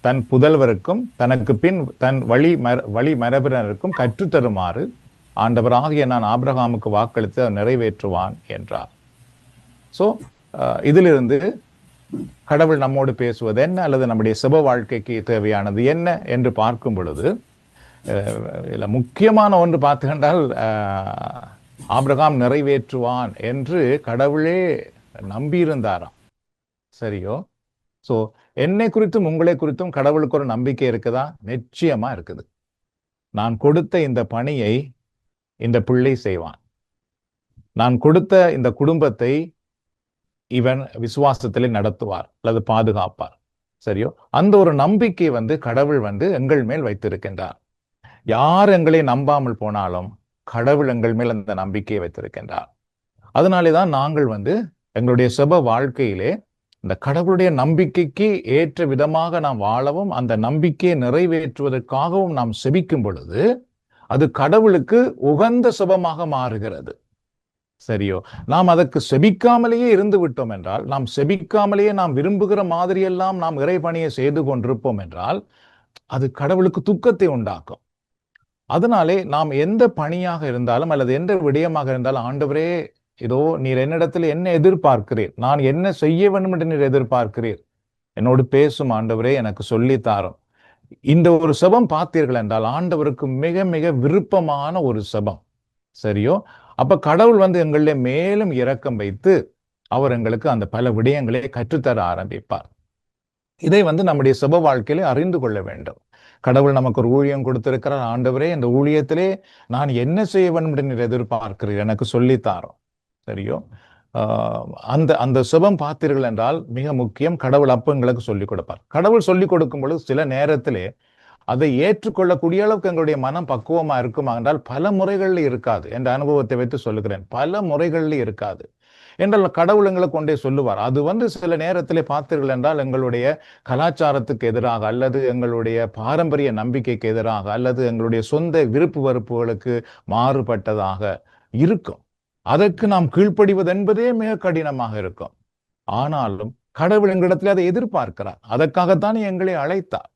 தன் புதல்வருக்கும் தனக்கு பின் தன் வழிமரபினருக்கும் கற்றுத்தருமாறு ஆண்டவராகிய நான் ஆபிரகாமுக்கு வாக்களித்து நிறைவேற்றுவான் என்றார். ஸோ இதிலிருந்து கடவுள் நம்மோடு பேசுவது என்ன, அல்லது நம்முடைய சுப வாழ்க்கைக்கு தேவையானது என்ன என்று பார்க்கும் பொழுது முக்கியமான ஒன்று பார்த்துக்கொண்டால் ஆபிரகாம் நிறைவேற்றுவான் என்று கடவுளே நம்பியிருந்தாராம். சரியோ? சோ என்னை குறித்தும் உங்களை குறித்தும் கடவுளுக்கு ஒரு நம்பிக்கை இருக்குதா? நிச்சயமா இருக்குது. நான் கொடுத்த இந்த பணியை இந்த பிள்ளை செய்வான். நான் கொடுத்த இந்த குடும்பத்தை இவன் விசுவாசத்திலே நடத்துவார் அல்லது பாதுகாப்பார். சரியோ? அந்த ஒரு நம்பிக்கை கடவுள் எங்கள் மேல் வைத்திருக்கின்றார். யார் எங்களை நம்பாமல் போனாலும் கடவுள் எங்கள் மேல் அந்த நம்பிக்கையை வைத்திருக்கின்றார். அதனாலேதான் நாங்கள் எங்களுடைய செப வாழ்க்கையிலே இந்த கடவுளுடைய நம்பிக்கைக்கு ஏற்ற விதமாக நாம் வாழவும், அந்த நம்பிக்கையை நிறைவேற்றுவதற்காகவும் நாம் செபிக்கும் பொழுது அது கடவுளுக்கு உகந்த செபமாக மாறுகிறது. சரியோ? நாம் அதற்கு செபிக்காமலேயே இருந்து விட்டோம் என்றால், நாம் செபிக்காமலேயே நாம் விரும்புகிற மாதிரியெல்லாம் நாம் இறைபணியை செய்து கொண்டிருப்போம் என்றால் அது கடவுளுக்கு துக்கத்தை உண்டாக்கும். அதனாலே நாம் எந்த பணியாக இருந்தாலும் அல்லது எந்த விடயமாக இருந்தாலும், ஆண்டவரே இதோ நீர் என்னிடத்தில் என்ன எதிர்பார்க்கிறீர், நான் என்ன செய்ய வேண்டும் என்று நீர் எதிர்பார்க்கிறீர், என்னோடு பேசும் ஆண்டவரே, எனக்கு சொல்லித்தாரும். இந்த ஒரு செபம் பார்த்தீர்கள் என்றால் ஆண்டவருக்கு மிக மிக விருப்பமான ஒரு செபம். சரியோ? அப்ப கடவுள் எங்களிலே மேலும் இரக்கம் வைத்து அவர் எங்களுக்கு அந்த பல விடயங்களை கற்றுத்தர ஆரம்பிப்பார். இதை நம்முடைய செப வாழ்க்கையிலே அறிந்து கொள்ள வேண்டும். கடவுள் நமக்கு ஒரு ஊழியம் கொடுத்திருக்கிறார். ஆண்டவரே, இந்த ஊழியத்திலே நான் என்ன செய்ய வேண்டும் என்று நீர் எதிர்பார்க்கிறீர், எனக்கு சொல்லித்தாரோம். சரியோ? அந்த அந்த செபம் பார்த்தீர்கள் என்றால் மிக முக்கியம். கடவுள் அப்ப எங்களுக்கு சொல்லிக் கொடுப்பார். கடவுள் சொல்லிக் கொடுக்கும் பொழுது சில நேரத்திலே அதை ஏற்றுக்கொள்ளக்கூடிய அளவுக்கு எங்களுடைய மனம் பக்குவமா இருக்குமா என்றால் பல முறைகள்ல இருக்காது. என்ற அனுபவத்தை வைத்து சொல்லுகிறேன். பல முறைகள்ல இருக்காது என்றால் கடவுள் எங்களை கொண்டே சொல்லுவார். அது சில நேரத்திலே பார்த்தீர்கள் என்றால் எங்களுடைய கலாச்சாரத்துக்கு எதிராக அல்லது எங்களுடைய பாரம்பரிய நம்பிக்கைக்கு எதிராக அல்லது எங்களுடைய சொந்த விருப்பு வெறுப்புகளுக்கு மாறுபட்டதாக இருக்கும். அதற்கு நாம் கீழ்ப்படிவது என்பதே மிக கடினமாக இருக்கும். ஆனாலும் கடவுள் எங்களிடத்தில் அதை எதிர்பார்க்கிறார். அதற்காகத்தான் எங்களை அழைத்தார்.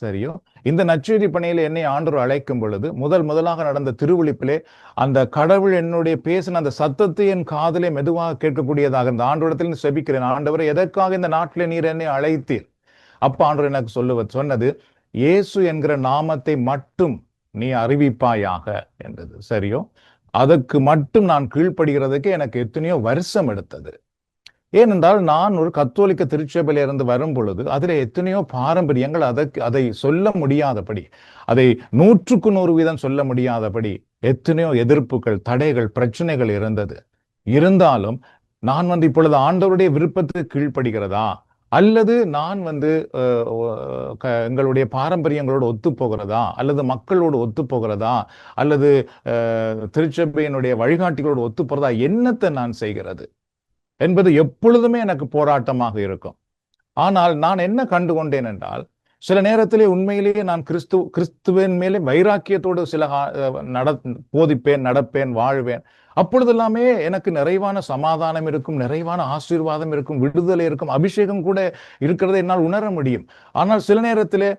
சரியோ? இந்த நற்செய்தி பணியில என்னை ஆண்டவர் அழைக்கும் பொழுது முதலாக நடந்த திருவிழிப்பிலே அந்த கடவுள் என்னுடைய பேசின அந்த சத்தத்தை என் காதிலே மெதுவாக கேட்கக்கூடியதாக இந்த ஆண்டவரிடத்தில் செபிக்கிறேன். ஆண்டவரை, எதற்காக இந்த நாட்டிலே நீர் என்னை அழைத்தீர்? அப்ப ஆண்டவர் எனக்கு சொன்னது, இயேசு என்கிற நாமத்தை மட்டும் நீ அறிவிப்பாயாக என்றது. சரியோ? அதற்கு மட்டும் நான் கீழ்ப்படுகிறதுக்கு எனக்கு எத்தனையோ வருஷம் எடுத்தது. ஏனென்றால் நான் ஒரு கத்தோலிக்க திருச்சபையில இருந்து வரும் பொழுது அதில் எத்தனையோ பாரம்பரியங்கள் அதை சொல்ல முடியாதபடி, அதை 100% சொல்ல முடியாதபடி எத்தனையோ எதிர்ப்புகள், தடைகள், பிரச்சனைகள் இருந்தது. இருந்தாலும் நான் இப்பொழுது ஆண்டவருடைய விருப்பத்துக்கு கீழ்ப்படுகிறதா அல்லது நான் எங்களுடைய பாரம்பரியங்களோடு ஒத்து போகிறதா அல்லது மக்களோடு ஒத்து போகிறதா அல்லது திருச்சபையினுடைய வழிகாட்டிகளோடு ஒத்து போகிறதா, என்னத்தை நான் செய்கிறது என்பது எப்பொழுதுமே எனக்கு போராட்டமாக இருக்கும். ஆனால் நான் என்ன கண்டு கொண்டேன் என்றால், சில நேரத்திலே உண்மையிலேயே நான் கிறிஸ்துவின் மேலே வைராக்கியத்தோடு சில போதிப்பேன், நடப்பேன், வாழ்வேன். அப்பொழுதெல்லாமே எனக்கு நிறைவான சமாதானம் இருக்கும், நிறைவான ஆசீர்வாதம் இருக்கும், விடுதலை இருக்கும், அபிஷேகம் கூட இருக்கிறதை என்னால் உணர முடியும். ஆனால் சில நேரத்திலே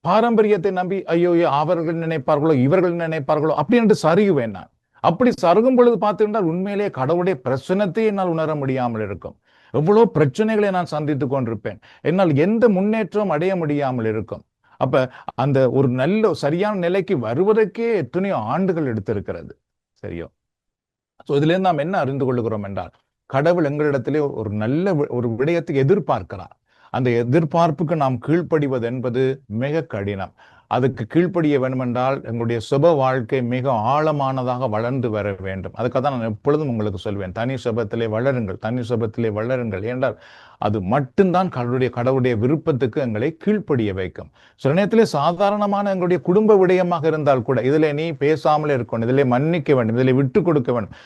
பாரம்பரியத்தை நம்பி ஐயோ அவர்கள் நினைப்பார்களோ இவர்கள் நினைப்பார்களோ அப்படி என்று சருகுவேன். நான் அப்படி சருகும் பொழுது பார்த்துக்கிட்டால் உண்மையிலேயே கடவுளுடைய பிரச்சனத்தை என்னால் உணர முடியாமல் இருக்கும். எவ்வளவு பிரச்சனைகளை நான் சந்தித்துக் கொண்டிருப்பேன். என்னால் எந்த முன்னேற்றம் அடைய முடியாமல் இருக்கும். அப்ப அந்த ஒரு நல்ல சரியான நிலைக்கு வருவதற்கே எத்தனையோ ஆண்டுகள் எடுத்திருக்கிறது. சரியோ? இதுல இருந்து நாம் என்ன அறிந்து கொள்கிறோம் என்றால், கடவுள் எங்களிடத்திலே ஒரு நல்ல ஒரு விடயத்தை எதிர்பார்க்கிறார். அந்த எதிர்பார்ப்புக்கு நாம் கீழ்ப்படிவது என்பது மிக கடினம். அதுக்கு கீழ்ப்படிய வேண்டுமென்றால் எங்களுடைய சுப வாழ்க்கை மிக ஆழமானதாக வளர்ந்து வர வேண்டும். அதுக்காக தான் நான் எப்பொழுதும் உங்களுக்கு சொல்வேன், தனி சுபத்திலே வளருங்கள், தனி சுபத்திலே வளருங்கள். என்றால் அது மட்டும்தான் கடவுளுடைய விருப்பத்துக்கு எங்களை கீழ்ப்படிய வைக்கும். சில நேரத்திலே சாதாரணமான எங்களுடைய குடும்ப விடயமாக இருந்தால் கூட, இதிலே நீ பேசாமலே இருக்கணும், இதிலே மன்னிக்க வேண்டும், இதிலே விட்டு கொடுக்க வேண்டும்,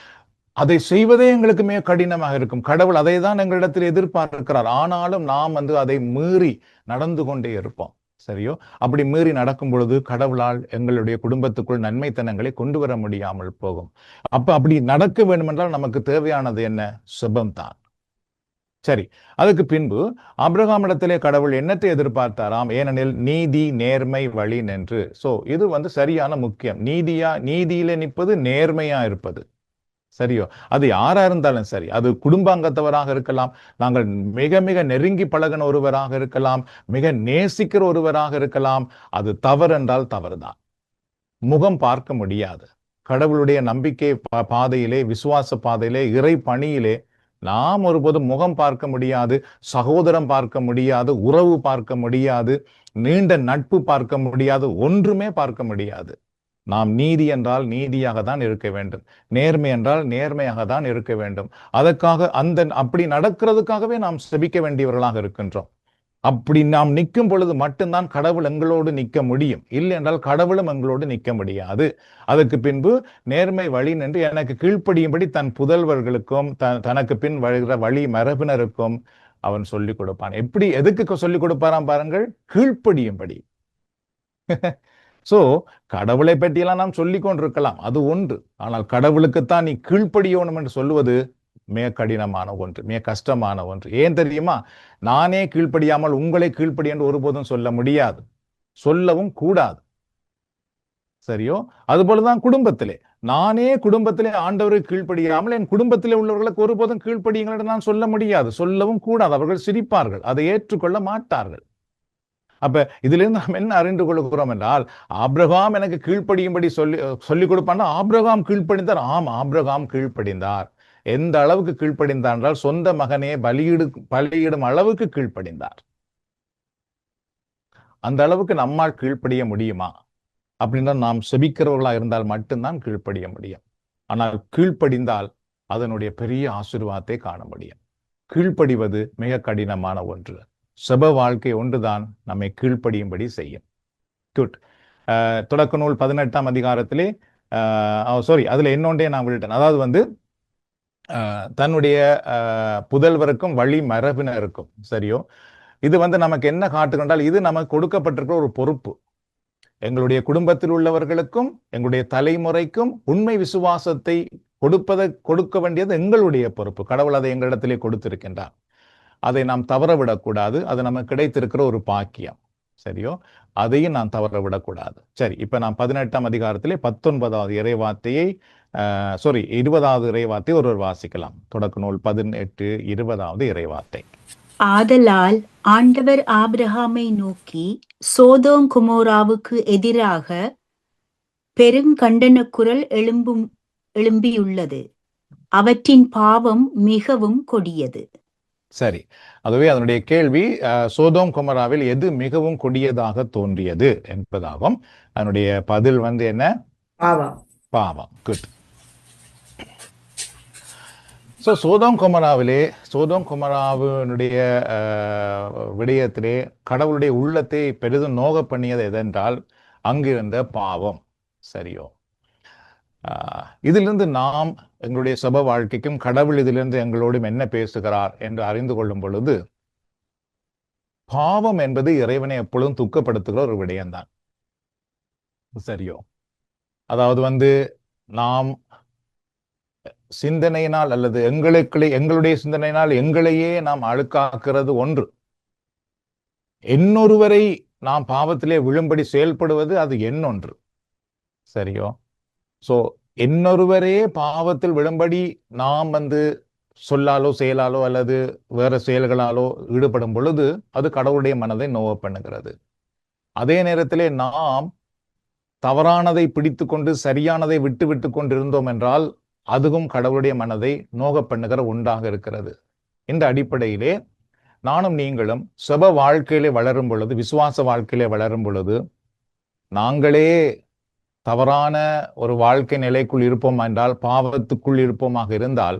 அதை செய்வதே எங்களுக்கு மிக கடினமாக இருக்கும். கடவுள் அதை தான் எங்களிடத்தில் எதிர்பார்க்கிறார். ஆனாலும் நாம் அதை மீறி நடந்து கொண்டே இருப்போம். சரியோ? அப்படி மீறி நடக்கும் பொழுது கடவுளால் எங்களுடைய குடும்பத்துக்குள் நன்மைத்தனங்களை கொண்டு வர முடியாமல் போகும். அப்படி நடக்க வேண்டுமென்றால் நமக்கு தேவையானது என்ன? சுபம் தான். சரி, அதுக்கு பின்பு ஆபிரகாமிடத்திலே கடவுள் என்னத்தை எதிர்பார்த்தாராம்? ஏனெனில் நீதி, நேர்மை, வழி நின்று. இது சரியான முக்கியம். நீதியிலே நிற்பது, நேர்மையா இருப்பது. சரியோ? அது யாரா இருந்தாலும் சரி, அது குடும்பாங்கத்தவராக இருக்கலாம், நாங்கள் மிக மிக நெருங்கி பழகின ஒருவராக இருக்கலாம், மிக நேசிக்கிற ஒருவராக இருக்கலாம். அது தவறு என்றால் தவறுதான். முகம் பார்க்க முடியாது. கடவுளுடைய நம்பிக்கை பாதையிலே, விசுவாச பாதையிலே, இறை பணியிலே நாம் ஒருபோதும் முகம் பார்க்க முடியாது, சகோதரம் பார்க்க முடியாது, உறவு பார்க்க முடியாது, நீண்ட நட்பு பார்க்க முடியாது, ஒன்றுமே பார்க்க முடியாது. நாம் நீதி என்றால் நீதியாக தான் இருக்க வேண்டும், நேர்மை என்றால் நேர்மையாக தான் இருக்க வேண்டும். அதற்காக அப்படி நடக்கிறதுக்காகவே நாம் செபிக்க வேண்டியவர்களாக இருக்கின்றோம். அப்படி நாம் நிற்கும் பொழுது மட்டும்தான் கடவுள் எங்களோடு நிற்க முடியும். இல்லை என்றால் கடவுளும் எங்களோடு நிற்க முடியாது. அதற்கு பின்பு நேர்மை வழி நின்று எனக்கு கீழ்ப்படியும்படி தன் புதல்வர்களுக்கும் தனக்கு பின் வருகிற வழி மரபினருக்கும் அவன் சொல்லிக் கொடுப்பான். எப்படி எதுக்கு சொல்லிக் கொடுப்பாராம் பாருங்கள், கீழ்ப்படியும்படி. சோ கடவுளை பற்றியெல்லாம் நாம் சொல்லிக் கொண்டிருக்கலாம், அது ஒன்று. ஆனால் கடவுளுக்குத்தான் நீ கீழ்ப்படியணும் என்று சொல்லுவது மிக கடினமான ஒன்று, மிக கஷ்டமான ஒன்று. ஏன் தெரியுமா? நானே கீழ்ப்படியாமல் உங்களை கீழ்ப்படி என்று ஒருபோதும் சொல்ல முடியாது, சொல்லவும் கூடாது. சரியோ? அதுபோலதான் குடும்பத்திலே, நானே குடும்பத்திலே ஆண்டவருக்கு கீழ்ப்படியாமல் என் குடும்பத்திலே உள்ளவர்களுக்கு ஒருபோதும் கீழ்ப்படியுங்கள் என்று நான் சொல்ல முடியாது, சொல்லவும் கூடாது. அவர்கள் சிரிப்பார்கள், அதை ஏற்றுக்கொள்ள மாட்டார்கள். அப்ப இதுல இருந்து நாம் என்ன அறிந்து கொள்கிறோம் என்றால், ஆபிரகாம் எனக்கு கீழ்ப்படியும்படி சொல்லிக் கொடுப்பான். ஆபிரகாம் கீழ்ப்படிந்தார். ஆம், ஆபிரகாம் கீழ்ப்படிந்தார். எந்த அளவுக்கு கீழ்ப்படிந்தார் என்றால் சொந்த மகனே பலியிடும் அளவுக்கு கீழ்ப்படிந்தார். அந்த அளவுக்கு நம்மால் கீழ்ப்படிய முடியுமா அப்படின்னா, நாம் செபிக்கிறவர்களா இருந்தால் மட்டும்தான் கீழ்ப்படிய முடியும். ஆனால் கீழ்ப்படிந்தால் அதனுடைய பெரிய ஆசீர்வாதத்தை காண முடியும். கீழ்ப்படிவது மிக கடினமான ஒன்று. செப வாழ்க்கை ஒன்றுதான் நம்மை கீழ்ப்படியும்படி செய்யும். குட். தொடக்க நூல் 18ஆம் அதிகாரத்திலே அதுல இன்னொன்றே நான் விட்டுட்டேன். அதாவது தன்னுடைய புதல்வருக்கும் வழி மரபினருக்கும், சரியோ, இது நமக்கு என்ன காட்டுகின்றால், இது நமக்கு கொடுக்கப்பட்டிருக்கிற ஒரு பொறுப்பு. எங்களுடைய குடும்பத்தில் உள்ளவர்களுக்கும் எங்களுடைய தலைமுறைக்கும் உண்மை விசுவாசத்தை கொடுக்க வேண்டியது எங்களுடைய பொறுப்பு. கடவுள் அதை எங்களிடத்திலே கொடுத்திருக்கின்றார். அதை நாம் தவற விடக்கூடாது. அது நமக்கு கிடைத்திருக்கிற ஒரு பாக்கியம். சரியோ? அதையும் நான் தவற விடக்கூடாது. சரி, இப்ப நான் 18ஆம் அதிகாரத்திலே 19வது இறைவார்த்தையை 20வது இறைவார்த்தை ஒருவர் வாசிக்கலாம். தொடக்க நூல் 18 20வது இறைவார்த்தை. ஆதலால் ஆண்டவர் ஆபிரகாமை நோக்கி, சோதோம் குமோராவுக்கு எதிராக பெருங்கண்டன குரல் எழும்பியுள்ளது, அவற்றின் பாவம் மிகவும் கொடியது. சரி, அதுவே அதனுடைய கேள்வி, சோதோம் குமராவில் எது மிகவும் கொடியதாக தோன்றியது என்பதாகும். அதனுடைய பதில் என்ன? பாவம். குட். சோதோம் குமராவினுடைய விடயத்திலே கடவுளுடைய உள்ளத்தை பெரிதும் நோக பண்ணியது எதென்றால் அங்கிருந்த பாவம். சரியோ? இதிலிருந்து நாம் எங்களுடைய சப வாழ்க்கைக்கும் கடவுள் இதிலிருந்து எங்களோடும் என்ன பேசுகிறார் என்று அறிந்து கொள்ளும் பொழுது, பாவம் என்பது இறைவனை எப்பொழுதும் துக்கப்படுத்துகிற ஒரு விடயம்தான். சரியோ? அதாவது நாம் சிந்தனையினால் அல்லது எங்களுடைய சிந்தனையினால் எங்களையே நாம் அழுக்காக்குறது ஒன்று. இன்னொருவரை நாம் பாவத்திலே விழும்படி செயல்படுவது அது இன்னொன்று. சரியோ? சோ இன்னொருவரே பாவத்தில் விழும்படி நாம் சொல்லாலோ செயலாலோ அல்லது வேற செயல்களாலோ ஈடுபடும் பொழுது அது கடவுளுடைய மனதை நோவ பண்ணுகிறது. அதே நேரத்திலே நாம் தவறானதை பிடித்து கொண்டு சரியானதை விட்டு கொண்டிருந்தோம் என்றால் அதுவும் கடவுளுடைய மனதை நோக பண்ணுகிற ஒன்றாக இருக்கிறது. இந்த அடிப்படையிலே நானும் நீங்களும் செப வாழ்க்கையிலே வளரும் பொழுது, விசுவாச வாழ்க்கையிலே வளரும் பொழுது, நாங்களே தவறான ஒரு வாழ்க்கை நிலைக்குள் இருப்போம் என்றால், பாவத்துக்குள் இருப்போமாக இருந்தால்,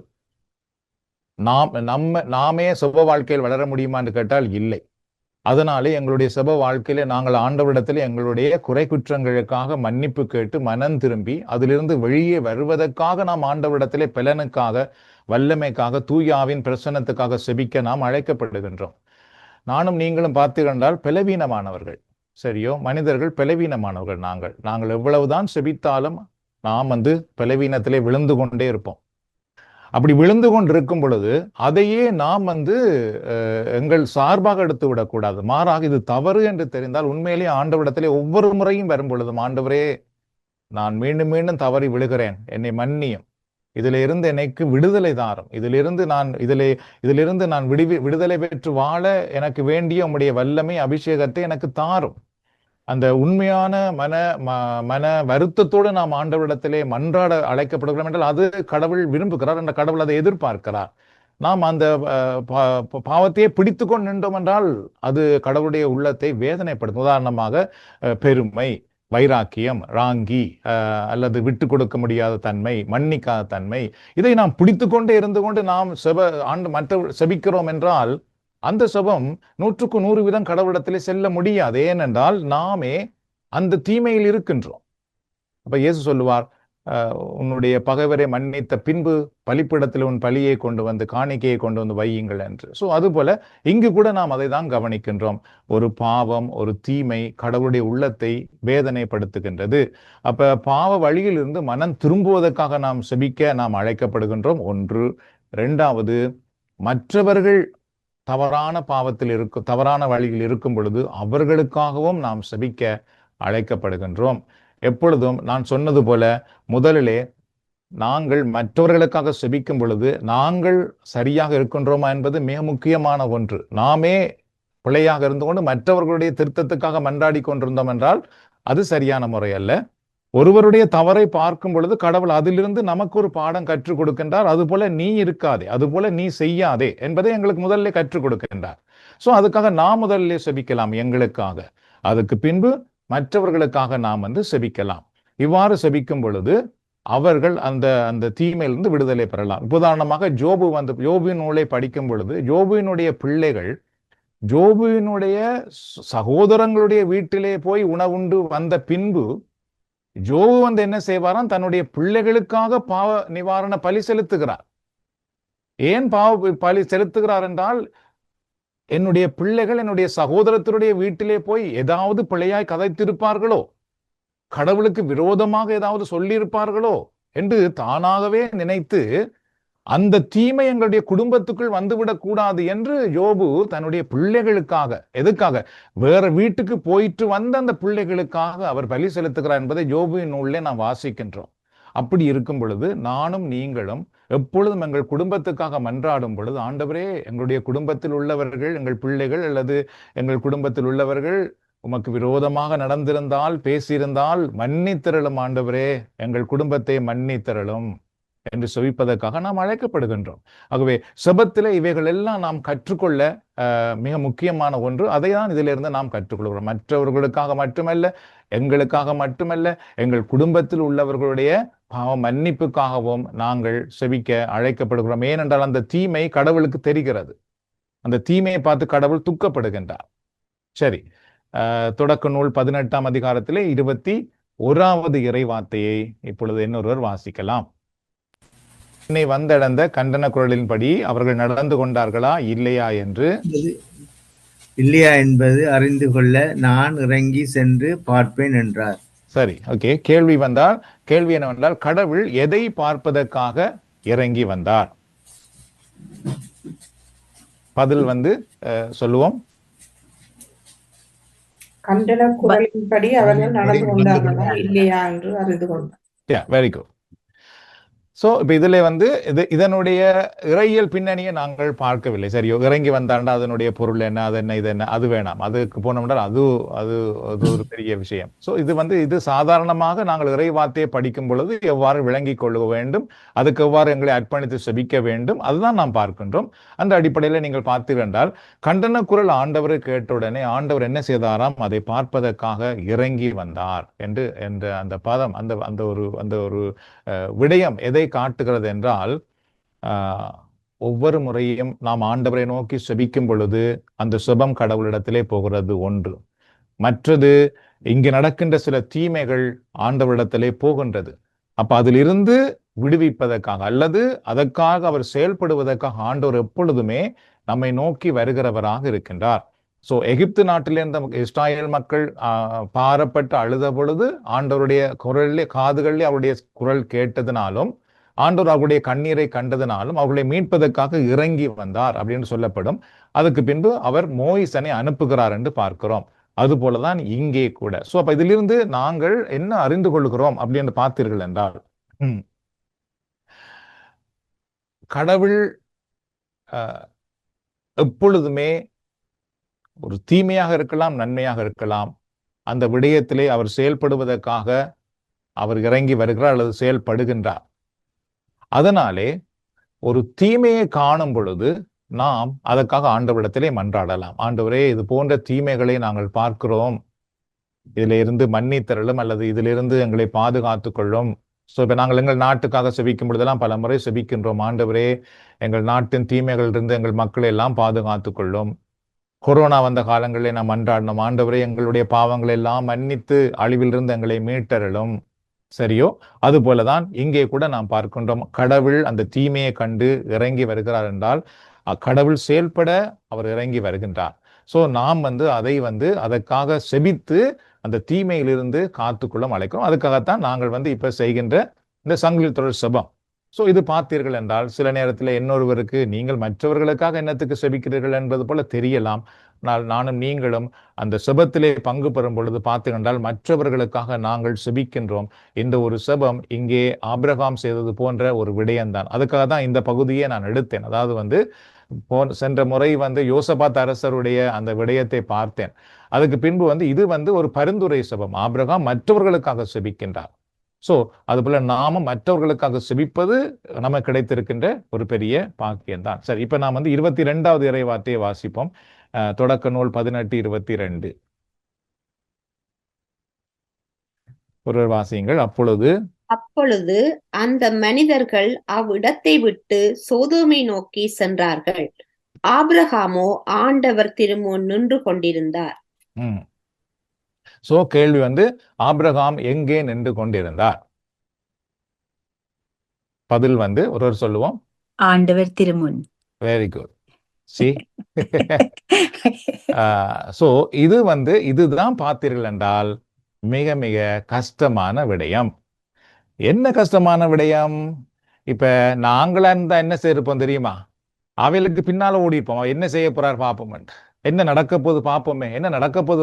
நாமே செப வாழ்க்கையில் வளர முடியுமா என்று கேட்டால் இல்லை. அதனாலே எங்களுடைய செப வாழ்க்கையில நாங்கள் ஆண்டவரிடத்திலே எங்களுடைய குறை குற்றங்களுக்காக மன்னிப்பு கேட்டு மனம் திரும்பி அதிலிருந்து வெளியே வருவதற்காக நாம் ஆண்டவரிடத்திலே பலனுக்காக, வல்லமைக்காக, தூயாவின் பிரசன்னத்துக்காக செபிக்க நாம் அழைக்கப்படுகின்றோம். நானும் நீங்களும் பார்த்தீர்கள் பலவீனமானவர்கள். சரியோ? மனிதர்கள் பலவீனமானவர்கள். நாங்கள் எவ்வளவுதான் செபித்தாலும் நாம் பலவீனத்திலே விழுந்து கொண்டே இருப்போம். அப்படி விழுந்து கொண்டிருக்கும் பொழுது அதையே நாம் எங்கள் சார்பாக எடுத்து விடக்கூடாது. மாறாக இது தவறு என்று தெரிந்தால் உண்மையிலேயே ஆண்டவரிடத்திலே ஒவ்வொரு முறையும் வரும் பொழுதும், ஆண்டவரே, நான் மீண்டும் மீண்டும் தவறி விழுகிறேன், என்னை மன்னியும், இதில இருந்து எனக்கு விடுதலை தாரும், இதிலிருந்து நான் விடுதலை பெற்று வாழ எனக்கு வேண்டிய உம்முடைய வல்லமை அபிஷேகத்தை எனக்கு தாரும். அந்த உண்மையான மன வருத்தத்தோடு நாம் ஆண்டவரிடத்திலே மன்றாட அழைக்கப்படுகிறோம் என்றால் அது கடவுள் விரும்புகிறார், அந்த கடவுள் அதை எதிர்பார்க்கிறார். நாம் அந்த பாவத்தையே பிடித்து கொண்டு நின்றோம் என்றால் அது கடவுளுடைய உள்ளத்தை வேதனைப்படுத்தும். உதாரணமாக பெருமை, வைராக்கியம், ராங்கி, அல்லது விட்டு கொடுக்க முடியாத தன்மை, மன்னிக்காத தன்மை, இதை நாம் பிடித்து கொண்டே இருந்து கொண்டு நாம் மற்ற செபிக்கிறோம் என்றால் அந்த செபம் 100க்கு 100 கடவுளிடத்திலே செல்ல முடியாது. ஏனென்றால் நாமே அந்த தீமையில் இருக்கின்றோம். அப்ப இயேசு சொல்லுவார், உன்னுடைய பகைவரை மன்னித்த பின்பு பலிப்பிடத்தில் உன் பலியை கொண்டு வந்து காணிக்கையை கொண்டு வந்து வையுங்கள் என்று. ஸோ அதுபோல இங்கு கூட நாம் அதை தான் கவனிக்கின்றோம். ஒரு பாவம், ஒரு தீமை கடவுளுடைய உள்ளத்தை வேதனைப்படுத்துகின்றது. அப்ப பாவ வழியிலிருந்து மனம் திரும்புவதற்காக நாம் செபிக்க நாம் அழைக்கப்படுகின்றோம். ஒன்று. இரண்டாவது, மற்றவர்கள் தவறான பாவத்தில் தவறான வழியில் இருக்கும் பொழுது அவர்களுக்காகவும் நாம் செபிக்க அழைக்கப்படுகின்றோம். எப்பொழுதும் நான் சொன்னது போல முதலிலே நாங்கள் மற்றவர்களுக்காக செபிக்கும் பொழுது நாங்கள் சரியாக இருக்கின்றோமா என்பது மிக முக்கியமான ஒன்று. நாமே பிழையாக இருந்து கொண்டு மற்றவர்களுடைய திருத்தத்துக்காக மன்றாடி கொண்டிருந்தோம் என்றால் அது சரியான முறை அல்ல. ஒருவருடைய தவறை பார்க்கும் பொழுது கடவுள் அதிலிருந்து நமக்கு ஒரு பாடம் கற்றுக் கொடுக்கின்றார். அதுபோல நீ இருக்காதே, அதுபோல நீ செய்யாதே என்பதை எங்களுக்கு முதல்ல கற்றுக் கொடுக்கின்றார். ஸோ அதுக்காக நாம் முதல்ல செபிக்கலாம் எங்களுக்காக, அதுக்கு பின்பு மற்றவர்களுக்காக நாம் செபிக்கலாம். இவ்வாறு செபிக்கும் பொழுது அவர்கள் அந்த தீமையிலிருந்து விடுதலை பெறலாம். உதாரணமாக யோபுவின் நூலை படிக்கும் பொழுது யோபுவினுடைய பிள்ளைகள் யோபுவினுடைய சகோதரங்களுடைய வீட்டிலே போய் உணவுண்டு வந்த பின்பு யோபு என்ன செய்வாராம், தன்னுடைய பிள்ளைகளுக்காக பாவ நிவாரண பலி செலுத்துகிறார். ஏன் பாவ பலி செலுத்துகிறார் என்றால், என்னுடைய பிள்ளைகள் என்னுடைய சகோதரத்தினுடைய வீட்டிலே போய் ஏதாவது பிழையாய் கதைத்திருப்பார்களோ, கடவுளுக்கு விரோதமாக ஏதாவது சொல்லியிருப்பார்களோ என்று தானாகவே நினைத்து அந்த தீமை எங்களுடைய குடும்பத்துக்குள் வந்துவிடக் கூடாது என்று யோபு தன்னுடைய பிள்ளைகளுக்காக, எதுக்காக, வேற வீட்டுக்கு போயிட்டு வந்த அந்த பிள்ளைகளுக்காக அவர் பலி செலுத்துகிறார் என்பதை யோபுவின் நூலிலே நாம் வாசிக்கின்றோம். அப்படி இருக்கும் பொழுது நானும் நீங்களும் எப்பொழுதும் எங்கள் குடும்பத்துக்காக மன்றாடும் பொழுது, ஆண்டவரே, எங்களுடைய குடும்பத்தில் உள்ளவர்கள், எங்கள் பிள்ளைகள் அல்லது எங்கள் குடும்பத்தில் உள்ளவர்கள் உமக்கு விரோதமாக நடந்திருந்தால், பேசியிருந்தால் மன்னித்தருளும் ஆண்டவரே, எங்கள் குடும்பத்தை மன்னித்தருளும் என்று செபிப்பதற்காக நாம் அழைக்கப்படுகின்றோம். ஆகவே செபத்திலே இவைகள் எல்லாம் நாம் கற்றுக்கொள்ள மிக முக்கியமான ஒன்று. அதை தான் இதிலிருந்து நாம் கற்றுக்கொள்கிறோம். மற்றவர்களுக்காக மட்டுமல்ல, எங்களுக்காக மட்டுமல்ல, எங்கள் குடும்பத்தில் உள்ளவர்களுடைய பாவ மன்னிப்புக்காகவும் நாங்கள் செபிக்க அழைக்கப்படுகிறோம். ஏனென்றால் அந்த தீமை கடவுளுக்கு தெரிகிறது. அந்த தீமையை பார்த்து கடவுள் துக்கப்படுகின்றார். சரி, தொடக்க நூல் 18ஆம் அதிகாரத்திலே 21வது இறை வார்த்தையை இப்பொழுது இன்னொருவர் வாசிக்கலாம். என்னை வந்தடைந்த கண்டன குரலின்படி அவர்கள் நடந்து கொண்டார்களா இல்லையா என்பது அறிந்து கொள்ள நான் இறங்கி சென்று பார்ப்பேன் என்றார். சரி, ஓகே. கேள்வி என்னவென்றால், கடவுள் எதை பார்ப்பதற்காக இறங்கி வந்தார்? பதில் சொல்லுவோம். கண்டன குரலின்படி அவர்கள் நடந்து கொண்டார்களா இல்லையா என்று அறிந்து கொண்டார். Very good. ஸோ இப்போ இதில் இதனுடைய இறையியல் பின்னணியை நாங்கள் பார்க்கவில்லை. சரியோ, இறங்கி வந்தாண்டா அதனுடைய பொருள் என்ன, அது என்ன, இது என்ன, அது வேணாம். அதுக்கு போனோம்னா அது ஒரு பெரிய விஷயம். ஸோ இது சாதாரணமாக நாங்கள் இறை வார்த்தையை படிக்கும் பொழுது எவ்வாறு விளங்கி கொள்ள வேண்டும், அதுக்கு எவ்வாறு எங்களை அர்ப்பணித்து செபிக்க வேண்டும், அதுதான் நாம் பார்க்கின்றோம். அந்த அடிப்படையில் நீங்கள் பார்த்தீர்கள், கண்டன குரல் ஆண்டவரை கேட்டவுடனே ஆண்டவர் என்ன செய்தாராம், அதை பார்ப்பதற்காக இறங்கி வந்தார் என்ற அந்த பதம், அந்த ஒரு விடயம் எதை காட்டுகிறது என்றால், ஒவ்வொரு முறையும் நாம் ஆண்டவரை நோக்கி செபிக்கும் பொழுது அந்த செபம் கடவுளிடத்திலே போகிறது ஒன்று. மற்றது, இங்கு நடக்கின்ற சில தீமைகள் ஆண்டவரிடத்திலே போகின்றது. அப்ப அதிலிருந்து விடுவிப்பதற்காக அல்லது அதற்காக அவர் செயல்படுவதற்காக ஆண்டவர் எப்பொழுதுமே நம்மை நோக்கி வருகிறவராக இருக்கின்றார். ஸோ எகிப்து நாட்டிலே இருந்த இஸ்ராயேல் மக்கள் பாரப்பட்டு அழுத பொழுது ஆண்டவருடைய காதுகளிலே அவருடைய குரல் கேட்டதினாலும், ஆண்டவர் அவருடைய கண்ணீரை கண்டதினாலும் அவர்களை மீட்பதற்காக இறங்கி வந்தார் அப்படின்னு சொல்லப்படும். அதுக்கு பின்பு அவர் மோயிசனை அனுப்புகிறார் என்று பார்க்கிறோம். அது போலதான் இங்கே கூட. ஸோ அப்ப இதிலிருந்து நாங்கள் என்ன அறிந்து கொள்கிறோம் அப்படின்னு பார்த்தீர்கள் என்றால், கடவுள் எப்பொழுதுமே ஒரு தீமையாக இருக்கலாம், நன்மையாக இருக்கலாம், அந்த விடயத்திலே அவர் செயல்படுவதற்காக அவர் இறங்கி வருகிறார் அல்லது செயல்படுகின்றார். அதனாலே ஒரு தீமையை காணும் பொழுது நாம் அதற்காக ஆண்டவரிடத்திலே மன்றாடலாம். ஆண்டவரே, இது போன்ற தீமைகளை நாங்கள் பார்க்கிறோம், இதிலிருந்து மன்னித்தருளும், அல்லது இதிலிருந்து எங்களை பாதுகாத்துக் கொள்ளும். இப்ப நாங்கள் எங்கள் நாட்டுக்காக செபிக்கும் பொழுதெல்லாம் பல முறை செபிக்கின்றோம், ஆண்டவரே எங்கள் நாட்டின் தீமைகளிலிருந்து எங்கள் மக்களை எல்லாம் பாதுகாத்துக் கொள்ளும். கொரோனா வந்த காலங்களிலே நாம் மன்றாடினோம், ஆண்டவரே எங்களுடைய பாவங்களை எல்லாம் மன்னித்து அழிவிலிருந்து எங்களை மீட்டருளும். சரியோ? அது போலதான் இங்கே கூட நாம் பார்க்கின்றோம், கடவுள் அந்த தீமையை கண்டு இறங்கி வருகிறார் என்றால் கடவுள் செயல்பட அவர் இறங்கி வருகின்றார். நாம் அதை அதற்காக செபித்து அந்த தீமையிலிருந்து காத்துக்கொள்ள அழைக்கிறோம். அதுக்காகத்தான் நாங்கள் இப்ப செய்கின்ற இந்த சங்கிலி தொடர் செபம். இது பார்த்தீர்கள் என்றால் சில நேரத்தில் இன்னொருவருக்கு நீங்கள் மற்றவர்களுக்காக என்னத்துக்கு செபிக்கிறீர்கள் என்பது போல தெரியலாம். நானும் நீங்களும் அந்த செபத்திலே பங்கு பெறும் பொழுது பார்த்தீர்கள் மற்றவர்களுக்காக நாங்கள் செபிக்கின்றோம். இந்த ஒரு செபம் இங்கே ஆபிரகாம் செய்தது போன்ற ஒரு விடயம்தான். அதுக்காக தான் இந்த பகுதியை நான் எடுத்தேன். அதாவது சென்ற முறை யோசபாத் அரசருடைய அந்த விடயத்தை பார்த்தேன். அதுக்கு பின்பு இது ஒரு பரிந்துரை செபம். ஆபிரகாம் மற்றவர்களுக்காக செபிக்கின்றார். அதுபோல நாமும் மற்றவர்களுக்காக செபிப்பது நமக்கு கிடைத்திருக்கின்ற ஒரு பெரிய பாக்கியம்தான். சரி, இப்ப நாம் 22வது இறை வார்த்தையை வாசிப்போம். தொடக்க நூல் 18:22. ஒரு வாசியுங்கள். அப்பொழுது அந்த மனிதர்கள் அவ்விடத்தை விட்டு சோதோமை நோக்கி சென்றார்கள். ஆபிரகாமோ ஆண்டவர் திருமுன் நின்று கொண்டிருந்தார். கேள்வி ஆபிரகாம் எங்கே நின்று கொண்டிருந்தார்? பதில் ஒருவர் சொல்லுவோம், ஆண்டவர் திருமுன். Very good. சி இதுதான் பார்த்தீர்கள் என்றால் மிக மிக கஷ்டமான விடயம். என்ன கஷ்டமான விடயம்? இப்ப நாங்களா இருந்தா என்ன செய்யிருப்போம் தெரியுமா? அவைகளுக்கு பின்னால ஓடிப்போம், என்ன செய்ய போறார் பார்ப்போம், என்ன நடக்க போது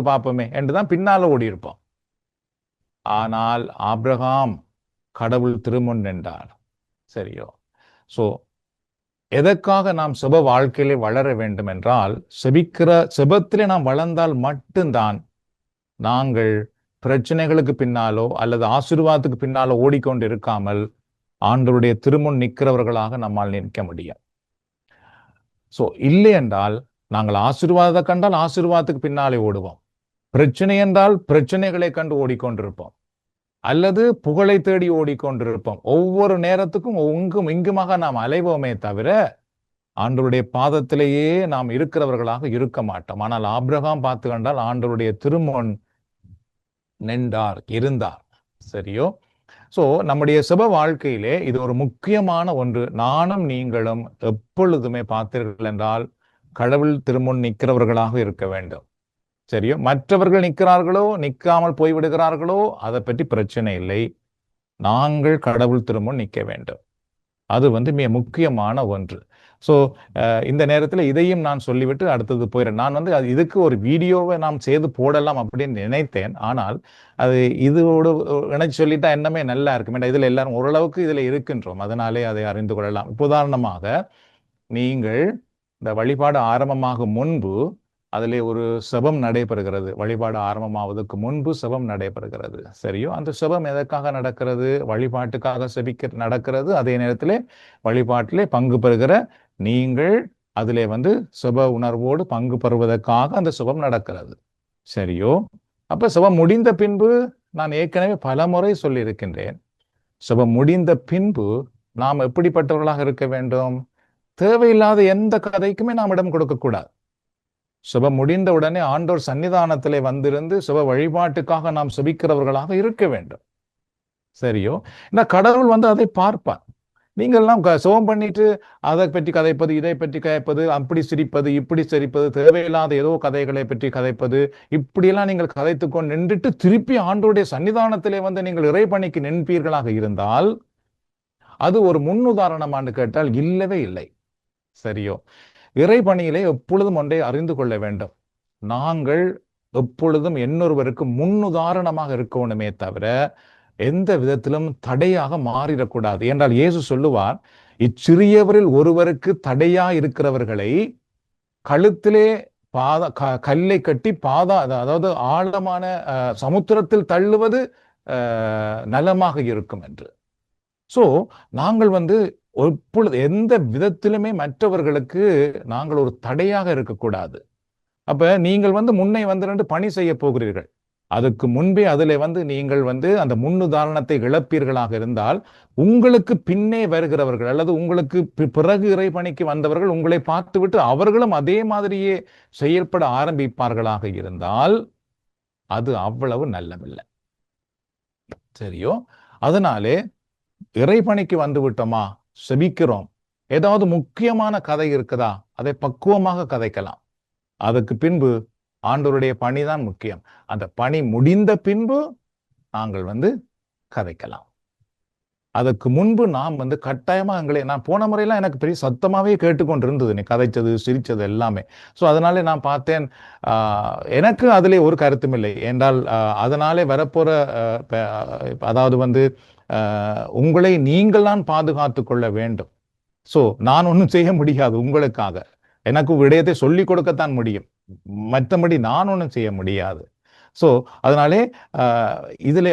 பார்ப்போமே என்றுதான் பின்னால ஓடி இருப்போம். ஆனால் ஆபிரகாம் கடவுள் திருமுன் நின்றார். சரியோ? எதற்காக நாம் செப வாழ்க்கையிலே வளர வேண்டும் என்றால், செபத்திலே நாம் வளர்ந்தால் மட்டும்தான் நாங்கள் பிரச்சனைகளுக்கு பின்னாலோ அல்லது ஆசீர்வாதத்துக்கு பின்னாலோ ஓடிக்கொண்டு இருக்காமல் ஆண்டவருடைய திருமுன் நிற்கிறவர்களாக நம்மால் நிற்க முடியும். இல்லை என்றால் நாங்கள் ஆசீர்வாதத்தை கண்டால் ஆசீர்வாதத்துக்கு பின்னாலே ஓடுவோம், பிரச்சனை என்றால் பிரச்சனைகளை கண்டு ஓடிக்கொண்டிருப்போம், அல்லது புகழை தேடி ஓடிக்கொண்டிருப்போம். ஒவ்வொரு நேரத்துக்கும் இங்குமாக நாம் அலைவோமே தவிர ஆண்டவருடைய பாதத்திலேயே நாம் இருக்கிறவர்களாக இருக்க மாட்டோம். ஆனால் ஆபிரகாம் பார்த்து கண்டால் ஆண்டவருடைய திருமுன் நின்றார், இருந்தார். சரியோ? நம்முடைய செப வாழ்க்கையிலே இது ஒரு முக்கியமான ஒன்று. நானும் நீங்களும் எப்பொழுதுமே பார்த்தீர்கள் என்றால் கடவுள் திருமுன் நிற்கிறவர்களாக இருக்க வேண்டும். சரியோ? மற்றவர்கள் நிற்கிறார்களோ நிற்காமல் போய்விடுகிறார்களோ அதை பற்றி பிரச்சனை இல்லை. நாங்கள் கடவுள் திருமுன் நிற்க வேண்டும். அது மிக முக்கியமான ஒன்று. இந்த நேரத்தில் இதையும் நான் சொல்லிவிட்டு அடுத்தது போயிடுறேன். நான் இதுக்கு ஒரு வீடியோவை நாம் செய்து போடலாம் அப்படின்னு நினைத்தேன். ஆனால் அது இதோடு இணைச்சு சொல்லிட்டா என்னமே நல்லா இருக்கும். இதுல எல்லாரும் ஓரளவுக்கு இதுல இருக்கின்றோம், அதனாலே அதை அறிந்து கொள்ளலாம். உதாரணமாக, நீங்கள் இந்த வழிபாடு ஆரம்பமாகும் முன்பு அதிலே ஒரு செபம் நடைபெறுகிறது. வழிபாடு ஆரம்பமாவதற்கு முன்பு செபம் நடைபெறுகிறது. சரியோ? அந்த செபம் எதற்காக நடக்கிறது? வழிபாட்டுக்காக நடக்கிறது. அதே நேரத்திலே வழிபாட்டிலே பங்கு பெறுகிற நீங்கள் அதிலே செப உணர்வோடு பங்கு பெறுவதற்காக அந்த செபம் நடக்கிறது. சரியோ? அப்ப செபம் முடிந்த பின்பு நான் ஏற்கனவே பல முறை சொல்லியிருக்கின்றேன், செபம் முடிந்த பின்பு நாம் எப்படிப்பட்டவர்களாக இருக்க வேண்டும்? தேவையில்லாத எந்த கதைக்குமே நாம் இடம் கொடுக்க கூடாது. செபம் முடிந்த உடனே ஆண்டோர் சன்னிதானத்திலே வந்திருந்து செப வழிபாட்டுக்காக நாம் செபிக்கிறவர்களாக இருக்க வேண்டும். சரியோ? இந்த கடவுள் அதை பார்ப்பார். நீங்கள்லாம் செபம் பண்ணிட்டு அதை பற்றி கதைப்பது, இதை பற்றி கதைப்பது, அப்படி சிரிப்பது, இப்படி சிரிப்பது, தேவையில்லாத ஏதோ கதைகளை பற்றி கதைப்பது, இப்படியெல்லாம் நீங்கள் கதைத்துக்கொண்டு நின்றுட்டு திருப்பி ஆண்டோருடைய சன்னிதானத்திலே நீங்கள் இறைபணிக்கு நிற்பீர்களாக இருந்தால் அது ஒரு முன்னுதாரணமானு கேட்டால் இல்லவே இல்லை. சரியோ? இறைபணியிலே எப்பொழுதும் ஒன்றை அறிந்து கொள்ள வேண்டும். நாங்கள் எப்பொழுதும் இன்னொருவருக்கு முன்னுதாரணமாக இருக்கணுமே தவிர எந்த விதத்திலும் தடையாக மாறிடக்கூடாது. என்றால் இயேசு சொல்லுவார், இச்சிறியவரில் ஒருவருக்கு தடையா இருக்கிறவர்களை கழுத்திலே கல்லை கட்டி அதாவது ஆழமான சமுத்திரத்தில் தள்ளுவது நலமாக இருக்கும் என்று. நாங்கள் எப்பொழுது எந்த விதத்திலுமே மற்றவர்களுக்கு நாங்கள் ஒரு தடையாக இருக்கக்கூடாது. அப்ப நீங்கள் முன்னை ரெண்டு பணி செய்ய போகிறீர்கள். அதுக்கு முன்பே நீங்கள் அந்த முன்னுதாரணத்தை இழப்பீர்களாக இருந்தால் உங்களுக்கு பின்னே வருகிறவர்கள் அல்லது உங்களுக்கு பிறகு இறைபணிக்கு வந்தவர்கள் உங்களை பார்த்துவிட்டு அவர்களும் அதே மாதிரியே செயல்பட ஆரம்பிப்பார்களாக இருந்தால் அது அவ்வளவு நல்லதில்லை. சரியோ? அதனாலே இறைபணிக்கு வந்து விட்டோமா, செபிக்கிறோம், ஏதாவது முக்கியமான கதை இருக்குதா, அதை பக்குவமாக கதைக்கலாம். அதுக்கு பின்பு ஆண்டவருடைய பணிதான் முக்கியம். அந்த பணி முடிந்த பின்பு நாங்கள் கதைக்கலாம். அதுக்கு முன்பு நாம் கட்டாயமா நான் போன முறையெல்லாம் எனக்கு பெரிய சத்தமாவே கேட்டுக்கொண்டு இருந்தது, நீ கதைச்சது சிரிச்சது எல்லாமே. ஸோ அதனாலே நான் பார்த்தேன், எனக்கு அதிலே ஒரு கருத்தும் இல்லை என்றால் அதனாலே வரப்போற அதாவது உங்களை நீங்கள் தான் பாதுகாத்து கொள்ள வேண்டும். ஸோ நான் ஒன்றும் செய்ய முடியாது உங்களுக்காக, எனக்கு விடயத்தை சொல்லிக் கொடுக்கத்தான் முடியும், மற்றபடி நான் ஒன்றும் செய்ய முடியாது. ஸோ அதனாலே இதில்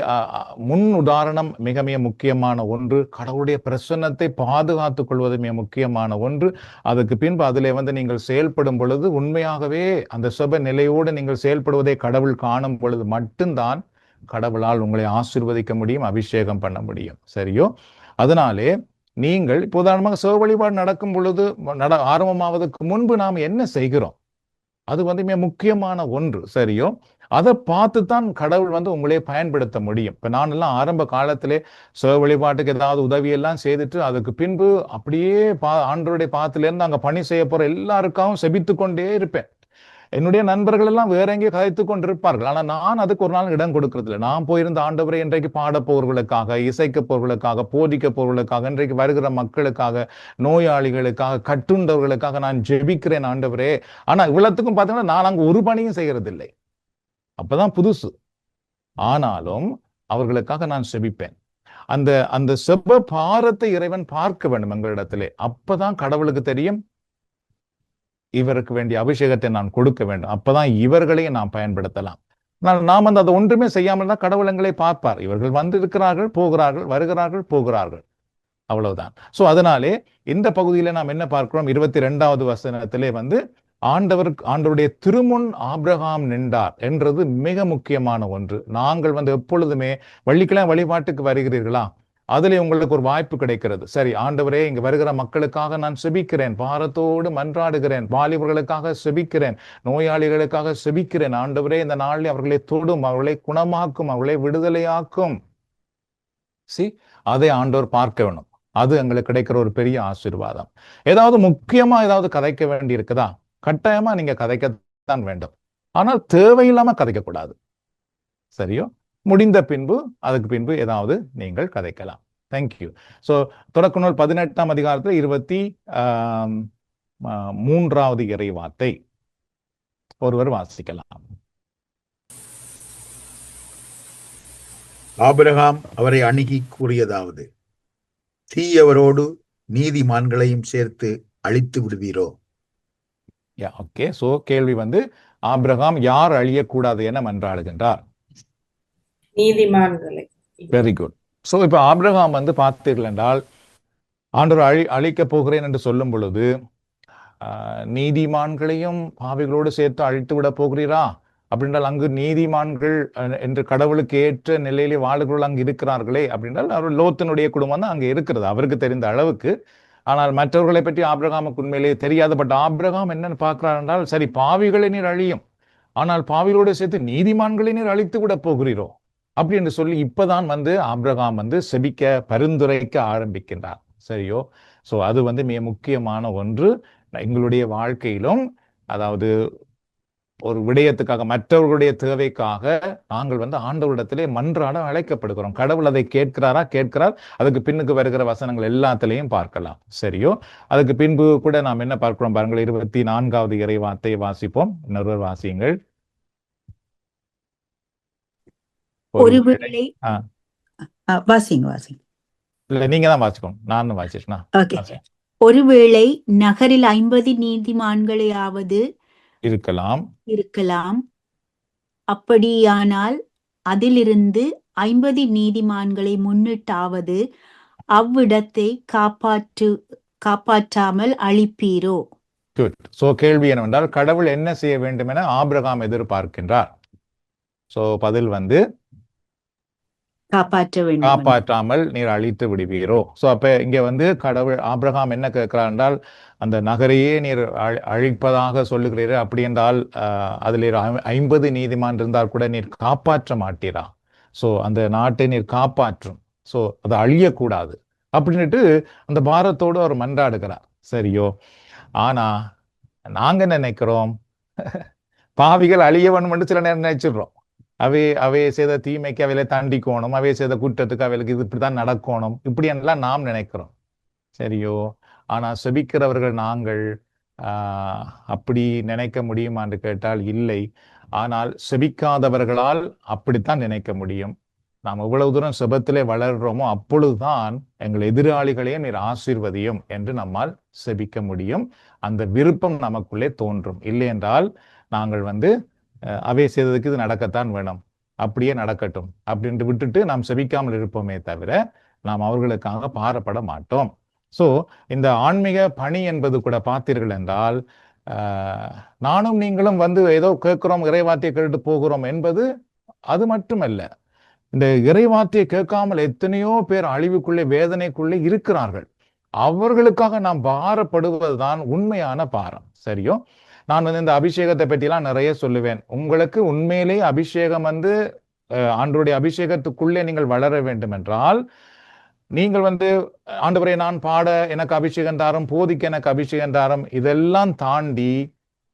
முன் உதாரணம் மிக மிக முக்கியமான ஒன்று. கடவுளுடைய பிரசன்னத்தை பாதுகாத்துக் கொள்வது மிக முக்கியமான ஒன்று. அதுக்கு பின்பு அதிலே நீங்கள் செயல்படும் பொழுது உண்மையாகவே அந்த சுப நிலையோடு நீங்கள் செயல்படுவதை கடவுள் காணும் பொழுது மட்டும்தான் கடவுளால் உங்களை ஆசீர்வதிக்க முடியும், அபிஷேகம் பண்ண முடியும். சரியோ? அதனாலே நீங்கள் இப்போ உதாரணமாக சிவ வழிபாடு நடக்கும் பொழுது ஆரம்பமாவதற்கு முன்பு நாம் என்ன செய்கிறோம், அது மிக முக்கியமான ஒன்று. சரியோ? அதை பார்த்துத்தான் கடவுள் உங்களே பயன்படுத்த முடியும். இப்ப நான் எல்லாம் ஆரம்ப காலத்திலே சிவ வழிபாட்டுக்கு ஏதாவது உதவியெல்லாம் செய்துட்டு அதுக்கு பின்பு அப்படியே ஆண்டவருடைய பாத்திலேருந்து அங்க பணி செய்ய போற எல்லாருக்காகவும் செபித்து கொண்டே இருப்பேன். என்னுடைய நண்பர்கள் எல்லாம் வேற எங்கேயும் கதைத்து கொண்டிருப்பார்கள். ஆனா நான் அதுக்கு ஒரு நாள் இடம் கொடுக்கறது இல்லை. நான் போயிருந்த ஆண்டவரை இன்றைக்கு பாடப்போர்களுக்காக, இசைக்க போர்களுக்காக, போதிக்க போர்களுக்காக, இன்றைக்கு வருகிற மக்களுக்காக, நோயாளிகளுக்காக, கட்டுண்டவர்களுக்காக நான் ஜெபிக்கிறேன் ஆண்டவரே. ஆனா இவ்வளவுக்கும் பார்த்தீங்கன்னா நான் அங்க ஒரு பணியும் செய்யறது இல்லை. அப்பதான் புதுசு. ஆனாலும் அவர்களுக்காக நான் செபிப்பேன். அந்த அந்த செப பாரத்தை இறைவன் பார்க்க வேண்டும் எங்களிடத்திலே. அப்பதான் கடவுளுக்கு தெரியும் இவருக்கு வேண்டிய அபிஷேகத்தை நான் கொடுக்க வேண்டும். அப்பதான் இவர்களையும் நாம் பயன்படுத்தலாம். நாம் அதை ஒன்றுமே செய்யாமல் தான் கடவுள் எங்களை பார்ப்பார். இவர்கள் இருக்கிறார்கள், போகிறார்கள், வருகிறார்கள், போகிறார்கள், அவ்வளவுதான். சோ அதனாலே இந்த பகுதியில நாம் என்ன பார்க்கிறோம், 22வது வசனத்திலே ஆண்டவருடைய திருமுன் ஆபிரகாம் நின்றார் என்றது மிக முக்கியமான ஒன்று. நாங்கள் எப்பொழுதுமே வெள்ளிக்கிழமை வழிபாட்டுக்கு வருகிறீர்களா, அதுல உங்களுக்கு ஒரு வாய்ப்பு கிடைக்கிறது. சரி ஆண்டவரே, இங்க வருகிற மக்களுக்காக நான் செபிக்கிறேன், பாரத்தோடு மன்றாடுகிறேன், வாலிபர்களுக்காக செபிக்கிறேன், நோயாளிகளுக்காக செபிக்கிறேன். ஆண்டவரே, இந்த நாளில் அவர்களை தொடும், அவர்களை குணமாக்கும், அவர்களை விடுதலையாக்கும். அதை ஆண்டவர் பார்க்க வேணும். அது எங்களுக்கு கிடைக்கிற ஒரு பெரிய ஆசீர்வாதம். ஏதாவது முக்கியமா ஏதாவது கதைக்க வேண்டி இருக்குதா, கட்டாயமா நீங்க கதைக்கத்தான் வேண்டும். ஆனால் தேவையில்லாம கதைக்க கூடாது. சரியோ? முடிந்த பின்பு அதுக்கு பின்பு ஏதாவது நீங்கள் கதைக்கலாம். தேங்க்யூ. ஸோ தொடக்க நூல் 18ஆம் அதிகாரத்தில் 23வது இறை வார்த்தை ஒருவர் வாசிக்கலாம். ஆபிரகாம் அவரை அணுகி கூறியதாவது, தீயவரோடு நீதிமான்களையும் சேர்த்து அழித்து விடுவீரோ? ஓகே. சோ கேள்வி ஆபிரகாம் யார் அழியக்கூடாது என மன்றாடுகின்றார்? நீதிமான்களை. Very good. சோ இப்ப ஆபிரகாம் பார்த்தீர்கள் என்றால் ஆண்டவர் அழிக்க போகிறேன் என்று சொல்லும் பொழுது நீதிமான்களையும் பாவிகளோடு சேர்த்து அழித்து விட போகிறீரா அப்படின்றால் அங்கு நீதிமான்கள் என்று கடவுளுக்கு ஏற்ற நிலையிலே வாழ்கிறவர்கள் அங்கு இருக்கிறார்களே அப்படின்றால் அவர் லோத்தினுடைய குடும்பம் தான் அங்க இருக்கிறது அவருக்கு தெரிந்த அளவுக்கு. ஆனால் மற்றவர்களை பற்றி ஆபிரகாமுக்கு உண்மையிலேயே தெரியாது. பட் ஆபிரகாம் என்னன்னு பார்க்கிறார் என்றால், சரி பாவிகளை நீர் அழியும், ஆனால் பாவிகளோடு சேர்த்து நீதிமான்களை நீர் அழித்து விட போகிறீரோ அப்படி என்று சொல்லி இப்பதான் ஆபிரகாம் செபிக்க பரிந்துரைக்க ஆரம்பிக்கின்றார். சரியோ? சோ அது மிக முக்கியமான ஒன்று எங்களுடைய வாழ்க்கையிலும். அதாவது ஒரு விடயத்துக்காக, மற்றவர்களுடைய தேவைக்காக நாங்கள் ஆண்டவரிடத்திலே மன்றாட அழைக்கப்படுகிறோம். கடவுள் அதை கேட்கிறார். அதுக்கு பின்னுக்கு வருகிற வசனங்கள் எல்லாத்திலையும் பார்க்கலாம். சரியோ? அதுக்கு பின்பு கூட நாம் என்ன பார்க்கிறோம் பாருங்கள். 24வது இறை வார்த்தையை வாசிப்போம். இன்னொரு வாசியுங்கள். ஒருவேளை இல்ல நீங்க தான் வாசிக்கணும், நானும் வாசிச்சேன். ஒருவேளை நகரில் 50 நீதிமான்களையாவது இருக்கலாம். அப்படியானால் அதிலிருந்து 50 நீதிமான்களை முன்னிட்டாவது அவ்விடத்தை காப்பாற்றாமல் அழிப்பீரோ? குட். சோ கேள்வி என்னவென்றால், கடவுள் என்ன செய்ய வேண்டும் என ஆபிரகாம் எதிர்பார்க்கின்றார்? சோ பதில் வந்து காப்பாற்ற வேண்டும். காப்பாற்றாமல் நீர் அழித்து விடுவீரோ. சோ அப்ப இங்க வந்து கடவுள் ஆபிரகாம் என்ன கேட்கிறார் என்றால், அந்த நகரையே நீர் அழிப்பதாக சொல்லுகிறீர், அப்படி என்றால் அதில் 50 நீதிமான் இருந்தால் கூட நீர் காப்பாற்ற மாட்டீரா? சோ அந்த நாட்டை நீர் காப்பாற்றும், சோ அது அழியக்கூடாது அப்படின்ட்டு அந்த பாரத்தோடு அவர் மன்றாடுகிறார். சரியோ? ஆனா நாங்க நினைக்கிறோம், பாவிகள் அழிய வேணும் சில நேரம் நினைச்சிடுறோம். அவை செய்த தீமைக்கு அவையில தண்டிக்கணும், அவை செய்த குற்றத்துக்கு அவைகளுக்கு இது இப்படித்தான் நடக்கணும், இப்படி எல்லாம் நாம் நினைக்கிறோம். சரியோ? ஆனா செபிக்கிறவர்கள் நாங்கள் அப்படி நினைக்க முடியுமா என்று கேட்டால் இல்லை. ஆனால் செபிக்காதவர்களால் அப்படித்தான் நினைக்க முடியும். நாம் எவ்வளவு தூரம் செபத்திலே வளர்றோமோ அப்பொழுதுதான் எங்கள் எதிராளிகளையும் நீர் ஆசீர்வதியும் என்று நம்மால் செபிக்க முடியும். அந்த விருப்பம் நமக்குள்ளே தோன்றும். இல்லை என்றால் நாங்கள் வந்து அவை செய்ததுக்கு இது நடக்கத்தான் வேணும், அப்படியே நடக்கட்டும் அப்படின்ட்டு விட்டுட்டு நாம் செபிக்காமல் இருப்போமே தவிர நாம் அவர்களுக்காக பாரப்பட மாட்டோம். சோ இந்த ஆன்மீக பணி என்பது கூட பார்த்தீர்கள் என்றால், நானும் நீங்களும் வந்து ஏதோ கேட்கிறோம், இறைவார்த்தையை கேட்டு போகிறோம் என்பது அது மட்டுமல்ல. இந்த இறைவார்த்தையை கேட்காமல் எத்தனையோ பேர் அழிவுக்குள்ளே வேதனைக்குள்ளே இருக்கிறார்கள். அவர்களுக்காக நாம் பாரப்படுவதுதான் உண்மையான பாரம். சரியோ? நான் வந்து இந்த அபிஷேகத்தை பற்றிலாம் நிறைய சொல்லுவேன். உங்களுக்கு உண்மையிலேயே அபிஷேகம் வந்து ஆண்டவருடைய அபிஷேகத்துக்குள்ளே நீங்கள் வளர வேண்டும் என்றால், நீங்கள் வந்து ஆண்டவரே நான் பாட எனக்கு அபிஷேகம் தாரும், போதிக்க எனக்கு அபிஷேகம் தாரும், இதெல்லாம் தாண்டி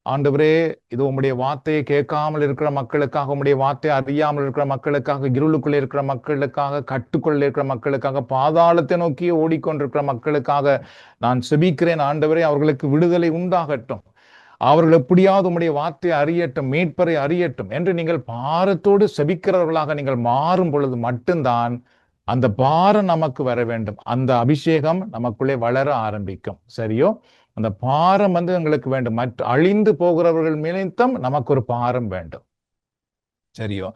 ஆண்டவரே இது உம்முடைய வார்த்தையை கேட்காமல் இருக்கிற மக்களுக்காக, உம்முடைய வார்த்தையை அறியாமல் இருக்கிற மக்களுக்காக, இருளுக்குள்ளே இருக்கிற மக்களுக்காக, கட்டுக்குள்ளே இருக்கிற மக்களுக்காக, பாதாளத்தை நோக்கி ஓடிக்கொண்டிருக்கிற மக்களுக்காக நான் செபிக்கிறேன். ஆண்டவரே அவர்களுக்கு விடுதலை உண்டாகட்டும், அவர்கள் எப்படியாவது உம்முடைய வார்த்தையை அறியட்டும், மீட்பரை அறியட்டும் என்று நீங்கள் பாரத்தோடு செபிக்கிறவர்களாக நீங்கள் மாறும் பொழுது மட்டும்தான் அந்த பாரம் நமக்கு வர வேண்டும். அந்த அபிஷேகம் நமக்குள்ளே வளர ஆரம்பிக்கும். சரியோ? அந்த பாரம் வந்து எங்களுக்கு வேண்டும். மற்ற அழிந்து போகிறவர்கள் நிமித்தம் நமக்கு ஒரு பாரம் வேண்டும். சரியோ?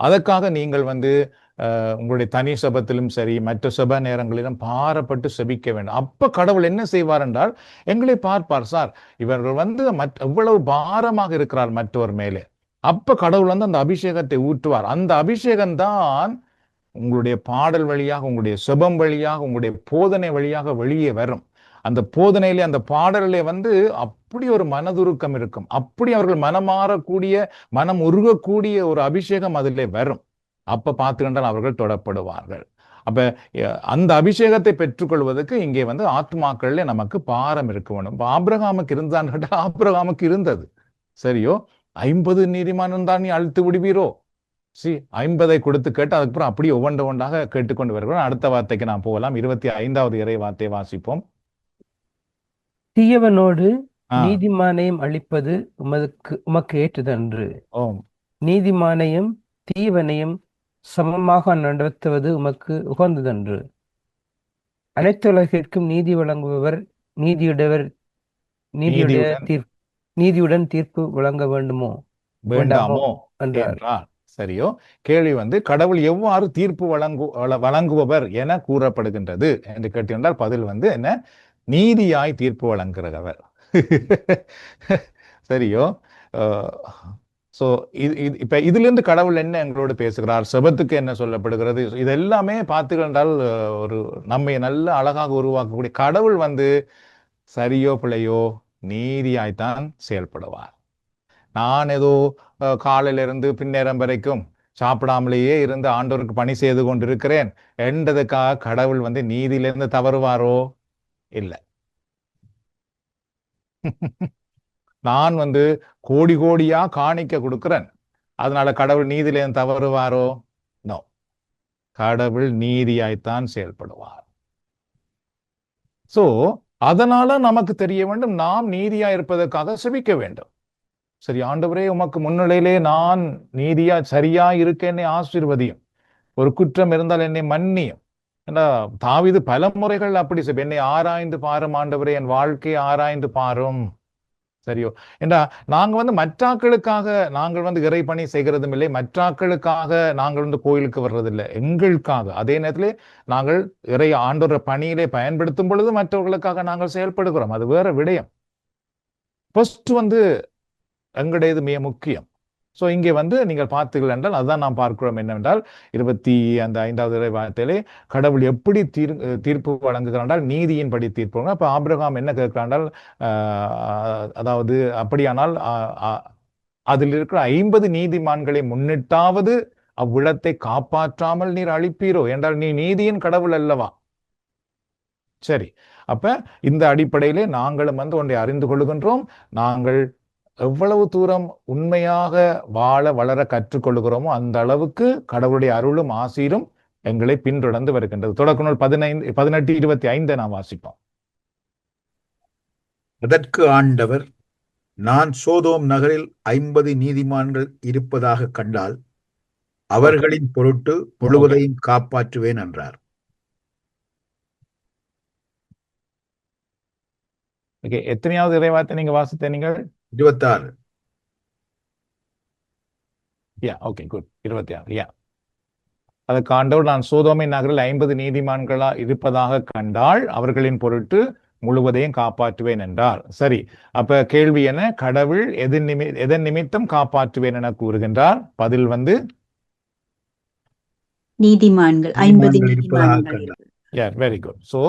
அதற்காக நீங்கள் வந்து உங்களுடைய தனி சபத்திலும் சரி, மற்ற சபை நேரங்களிலும் பாரப்பட்டு செபிக்க வேண்டும். அப்ப கடவுள் என்ன செய்வார் என்றால், எங்களை பார்ப்பார், சார் இவர்கள் வந்து எவ்வளவு பாரமாக இருக்கிறார் மற்றவர் மேலே. அப்ப கடவுள் வந்து அந்த அபிஷேகத்தை ஊற்றுவார். அந்த அபிஷேகம்தான் உங்களுடைய பாடல் வழியாக, உங்களுடைய செபம் வழியாக, உங்களுடைய போதனை வழியாக வெளியே வரும். அந்த போதனையிலே, அந்த பாடலிலே வந்து அப்படி ஒரு மனதுருக்கம் இருக்கும். அப்படி அவர்கள் மனமாறக்கூடிய, மனம் உருகக்கூடிய ஒரு அபிஷேகம் அதிலே வரும். அப்ப பார்த்துக்கின்றால் அவர்கள் தொடப்படுவார்கள். அப்ப அந்த அபிஷேகத்தை பெற்றுக்கொள்வதற்கு இங்கே வந்து ஆத்மாக்கள்ல நமக்கு பாரம் இருக்க வேண்டும். ஆபிரகாமுக்கு இருந்தான்னு கேட்டால் ஆபிரகாமுக்கு இருந்தது. சரியோ? 50 நீதிமான் தான் நீ அழுத்து விடுவீரோ? 50 கொடுத்து கேட்டு அதுக்கப்புறம் அப்படியே ஒவ்வொன்றாக கேட்டுக்கொண்டு வருகிறோம். அடுத்த வார்த்தைக்கு நாம் போகலாம். 25வது இறை வார்த்தை வாசிப்போம். தீயவனோடு நீதிமானையும் அழிப்பது உமக்கு ஏற்றதன்று. நீதிமானையும் தீவனையும் சமமாக நடத்துவது உமக்கு உகந்ததன்று. அனைத்துலகிற்கும் நீதி வழங்குபவர் நீதியுடன் தீர்ப்பு வழங்க வேண்டாமோ என்றார். சரியோ? கேள்வி வந்து கடவுள் எவ்வாறு தீர்ப்பு வழங்குபவர் என கூறப்படுகின்றது என்று கேட்டிருந்தால் பதில் வந்து என்ன? நீதியாய் தீர்ப்பு வழங்குகிறவர். சரியோ? சோ இப்ப இதுல இருந்து கடவுள் என்ன எங்களோடு பேசுகிறார், செபத்துக்கு என்ன சொல்லப்படுகிறது, இது எல்லாமே பார்த்துக்கின்றால் ஒரு நம்மை நல்ல அழகாக உருவாக்கக்கூடிய கடவுள் வந்து சரியோ பிழையோ நீதியாய்த்தான் செயல்படுவார். நான் ஏதோ காலையிலிருந்து பின்னேரம் வரைக்கும் சாப்பிடாமலேயே இருந்து ஆண்டவருக்கு பணி செய்து கொண்டிருக்கிறேன் என்றதுக்காக கடவுள் வந்து நீதியிலிருந்து தவறுவாரோ? இல்லை. நான் வந்து கோடி கோடியா காணிக்க கொடுக்கிறேன், அதனால கடவுள் நீதியிலிருந்து தவறுவாரோ? நோ. கடவுள் நீதியாய்த்தான் செயல்படுவார். சோ அதனால நமக்கு தெரிய வேண்டும், நாம் நீதியா இருப்பதற்காக செபிக்க வேண்டும். சரி ஆண்டவரே, உமக்கு முன்னிலையிலே நான் நீதியா சரியா இருக்கேன்னு ஆசீர்வதியும், ஒரு குற்றம் இருந்தால் என்னை மன்னியும். தாவீது பல முறைகள் அப்படி என்னை ஆராய்ந்து பாரும் ஆண்டவரே, என் வாழ்க்கையை ஆராய்ந்து பாரும். சரியோ? ஏண்டா நாங்க மற்றாக்களுக்காக நாங்கள் இறை பணி செய்கிறதும் இல்லை, மற்றாக்களுக்காக நாங்கள் கோயிலுக்கு வர்றதில்லை, எங்களுக்காக. அதே நேரத்திலே நாங்கள் இறை ஆண்டோர பணியிலே பயன்படுத்தும் பொழுது மற்றவர்களுக்காக நாங்கள் செயல்படுகிறோம். அது வேற விடயம். ஃபர்ஸ்ட் எங்களுடையது மிக முக்கியம். ஸோ இங்கே நீங்கள் பார்த்தீர்கள் என்றால் அதுதான் நாம் பார்க்கிறோம். என்னவென்றால் 25வது இறைவார்த்தையிலே கடவுள் எப்படி தீர்ப்பு வழங்குகிறார் என்றால் நீதியின்படி தீர்ப்பு. அப்போ ஆபிரகாம் என்ன கேட்கிறாண்டால், அதாவது அப்படியானால் அதில் இருக்கிற 50 நீதிமான்களை முன்னிட்டாவது அவ்விடத்தை காப்பாற்றாமல் நீர் அழிப்பீரோ என்றால் நீ நீதியின் கடவுள் அல்லவா? சரி, அப்ப இந்த அடிப்படையிலே நாங்களும் ஒன்றை அறிந்து கொள்கின்றோம். நாங்கள் எவ்வளவு தூரம் உண்மையாக வளர கற்றுக்கொள்கிறோமோ அந்த அளவுக்கு கடவுளுடைய அருளும் ஆசீரும் எங்களை பின்தொடர்ந்து வருகின்றது. தொடக்க நூல் 18:25 நாம் வாசிப்போம். அதற்கு ஆண்டவர், நான் சோதோம் நகரில் 50 நீதிமான்கள் இருப்பதாக கண்டால் அவர்களின் பொருட்டு முழுவதையும் காப்பாற்றுவேன் என்றார். எத்தனையாவது இறைவார்த்தை நீங்க வாசித்த நீங்கள்? 26. Okay, good. 26. அதற்கு ஆண்டவர், நான் சோதோமை நகரில் 50 நீதிமான்களா இருப்பதாக கண்டால் அவர்களின் பொருட்டு முழுவதையும் காப்பாற்றுவேன் என்றார். சரி, அப்ப கேள்வி என்ன? கடவுள் எதன் நிமித்தம் காப்பாற்றுவேன் என கூறுகின்றார்? பதில் நீதிமான்கள் 50 நீதிமான்கள். Very good. ஸோ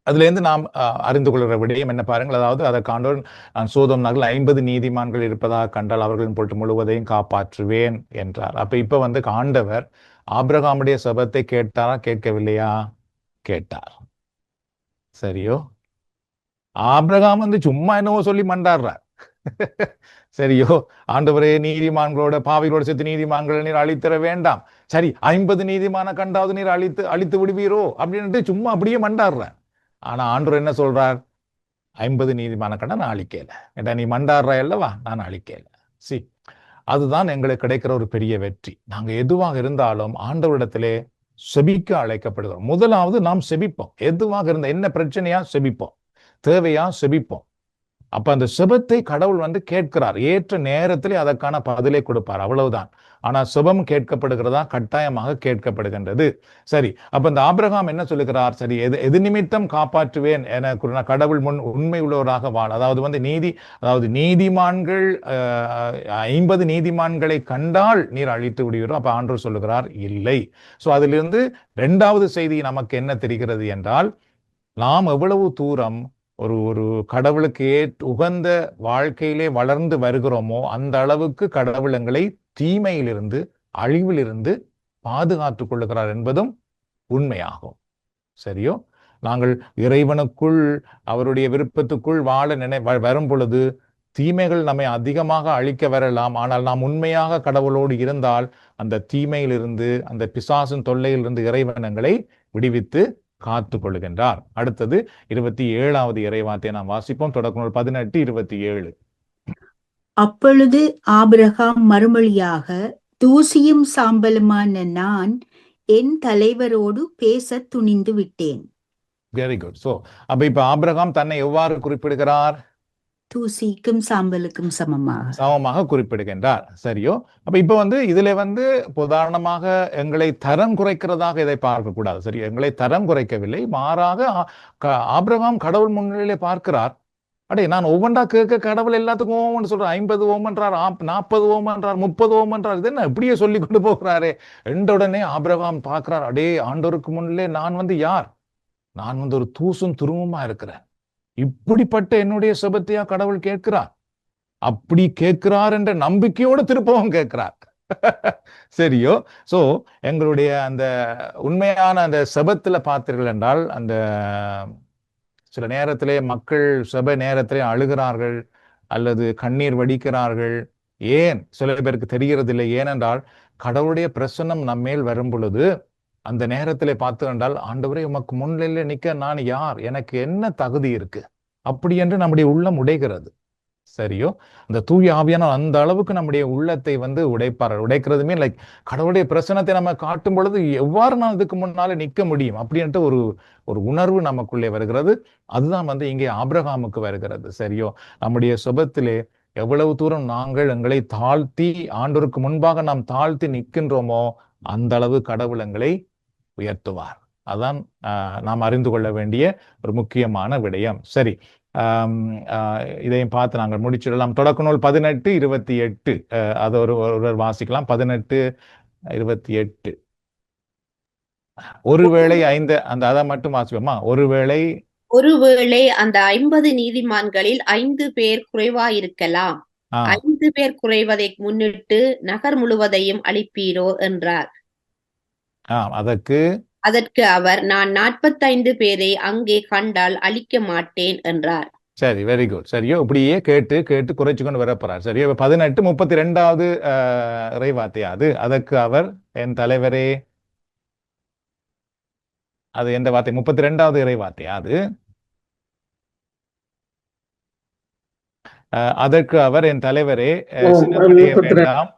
அதுல இருந்து நாம் அறிந்து கொள்கிற விடயம் என்ன பாருங்கள். அதாவது அதற்கு ஆண்டவர், நான் சோதோம் நகரில் 50 நீதிமான்கள் இருப்பதாக கண்டால் அவர்களின் பொருட்டு முழுவதையும் காப்பாற்றுவேன் என்றார். அப்ப இப்ப ஆண்டவர் ஆபிரகாமுடைய சபத்தை கேட்டாரா, கேட்கவில்லையா? கேட்டார். சரியோ? ஆபிரகாம் சும்மா என்னவோ சொல்லி மண்டாடுறார். சரியோ? ஆண்டவரே, நீதிமான்களோட பாவிகளோட சேர்த்து நீதிமான்களை நீர் அழித்தர வேண்டாம். சரி, 50 நீதிமான கண்டாவது நீர் அழித்து விடுவீரோ அப்படின்ட்டு சும்மா அப்படியே மண்டாடுறார். ஆனா ஆண்டவர் என்ன சொல்றார்? 50 நீதிமான கண்டா நான் அழிக்கல. ஏட்டா நீ மண்டாடுற அல்லவா, நான் அழிக்கல. அதுதான் எங்களுக்கு கிடைக்கிற ஒரு பெரிய வெற்றி. நாங்க எதுவாக இருந்தாலும் ஆண்டவரிடத்திலே செபிக்க அழைக்கப்படுகிறோம். முதலாவது நாம் செபிப்போம். எதுவாக இருந்தா, என்ன பிரச்சனையா செபிப்போம், தேவையா செபிப்போம். அப்ப அந்த செபத்தை கடவுள் கேட்கிறார். ஏற்ற நேரத்திலே அதற்கான பதிலை கொடுப்பார், அவ்வளவுதான். ஆனா செபம் கேட்கப்படுகிறதா? கட்டாயமாக கேட்கப்படுகின்றது. சரி, அப்ப இந்த ஆபிரகாம் என்ன சொல்லுகிறார்? சரி, எது நிமித்தம் காப்பாற்றுவேன் என கடவுள் முன் உண்மை உள்ளவராக வாழ, அதாவது நீதிமான்கள் 50 நீதிமான்களை கண்டால் நீர் அழித்து விடுவீரோ? அப்ப ஆண்டவர் சொல்லுகிறார், இல்லை. சோ அதிலிருந்து 2வது செய்தி நமக்கு என்ன தெரிகிறது என்றால், நாம் எவ்வளவு தூரம் ஒரு கடவுளுக்கு உகந்த வாழ்க்கையிலே வளர்ந்து வருகிறோமோ அந்த அளவுக்கு கடவுள் எங்களை தீமையிலிருந்து, அழிவிலிருந்து பாதுகாத்துக் கொள்ளுகிறார் என்பதும் உண்மையாகும். சரியோ? நாங்கள் இறைவனுக்குள், அவருடைய விருப்பத்துக்குள் வாழ வரும் பொழுது தீமைகள் நம்மை அதிகமாக அழிக்க வரலாம். ஆனால் நாம் உண்மையாக கடவுளோடு இருந்தால் அந்த தீமையிலிருந்து, அந்த பிசாசின் தொல்லையிலிருந்து இறைவன் எங்களை விடுவித்து காத்து கொள்ளுகின்றார். அடுத்தது 27வது இறைவார்த்தையை நாம் வாசிப்போம். தொடக்க நூல் 18:27. அப்பொழுது ஆபிரகாம் மறுமொழியாக, தூசியும் சாம்பலுமான நான் என் தலைவரோடு பேச துணிந்து விட்டேன். Very good. சோ அப்ப இப்ப ஆபிரகாம் தன்னை எவ்வாறு குறிப்பிடுகிறார்? தூசிக்கும் சாம்பலுக்கும் சமமாக குறிப்பிடுகின்றார். சரியோ? அப்ப இப்ப இதுல உதாரணமாக எங்களை தரம் குறைக்கிறதாக இதை பார்க்க கூடாது. சரி, எங்களை தரம் குறைக்கவில்லை, மாறாக ஆபிரகாம் கடவுள் முன்னிலையிலே பார்க்கிறார். நான் ஒவ்வொன்றா கேட்க கடவுள் எல்லாத்துக்கும் ஓமன்னு சொல்றார். 50 ஓமன்றார், 40 ஓமன்றார், 30 ஓமன்றார். இது என்ன இப்படியே சொல்லி கொண்டு போகிறாரே என்ற உடனே ஆபிரகாம் பார்க்கிறார், ஆண்டவருக்கு முன்னிலே நான் யார்? நான் ஒரு தூசும் துருவமா இருக்கிறேன். இப்படிப்பட்ட என்னுடைய செபத்தையா கடவுள் கேட்கிறார்? அப்படி கேட்கிறார் என்ற நம்பிக்கையோடு திருப்பவும் கேட்கிறார். சரியோ? சோ எங்களுடைய அந்த உண்மையான அந்த செபத்துல பார்த்தீர்கள் என்றால், அந்த சில நேரத்திலே மக்கள் செப நேரத்திலே அழுகிறார்கள் அல்லது கண்ணீர் வடிக்கிறார்கள். ஏன் சில பேருக்கு தெரிகிறது இல்லை. ஏனென்றால் கடவுளுடைய பிரசன்னம் நம்மேல் வரும் பொழுது அந்த நேரத்திலே பார்த்து கண்டால், ஆண்டவரே உமக்கு முன்னிலையில நிக்க நான் யார், எனக்கு என்ன தகுதி இருக்கு, அப்படி என்று நம்முடைய உள்ளம் உடைகிறது. சரியோ? அந்த தூய ஆவியானவர் அந்த அளவுக்கு நம்முடைய உள்ளத்தை வந்து உடைப்பார். உடைக்கிறதுமே லைக் கடவுளுடைய பிரசன்னத்தை நம்ம காட்டும் பொழுது எவ்வாறு நான் இதுக்கு முன்னால நிற்க முடியும் அப்படின்ட்டு ஒரு ஒரு உணர்வு நமக்குள்ளே வருகிறது. அதுதான் வந்து இங்கே ஆபிரகாமுக்கு வருகிறது. சரியோ? நம்முடைய சுபத்திலே எவ்வளவு தூரம் நாங்கள் எங்களை தாழ்த்தி ஆண்டவருக்கு முன்பாக நாம் தாழ்த்தி நிற்கின்றோமோ அந்த அளவு கடவுள் எங்களை உயர்த்துவார். அதான் நாம் அறிந்து கொள்ள வேண்டிய ஒரு முக்கியமான விடயம். சரி, இதையும் பார்த்து நாங்கள் முடிச்சிடலாம். தொடக்க நூல் 18:28 அதை ஒருவர் வாசிக்கலாம். 18:28. ஒருவேளை அதை மட்டும் வாசிப்போமா? ஒருவேளை அந்த 50 நீதிமான்களில் 5 பேர் குறைவாயிருக்கலாம். 5 பேர் குறைவதை முன்னிட்டு நகர் முழுவதையும் அழிப்பீரோ என்றார். அதற்கு அவர், நான் 45 பேரை அங்கே கண்டால் அழிக்க மாட்டேன் என்றார். சரி, வெரி குட். சரியோ? இப்படியே கேட்டு கேட்டு குறைச்சு கொண்டு வரப்போறார். சரியோ? 18:32 இறைவார்த்தையா அது? அதற்கு அவர், என் தலைவரே, அது எந்த வார்த்தை? 32வது இறைவார்த்தையா அது? அதற்கு அவர், என் தலைவரே, வேண்டாம்,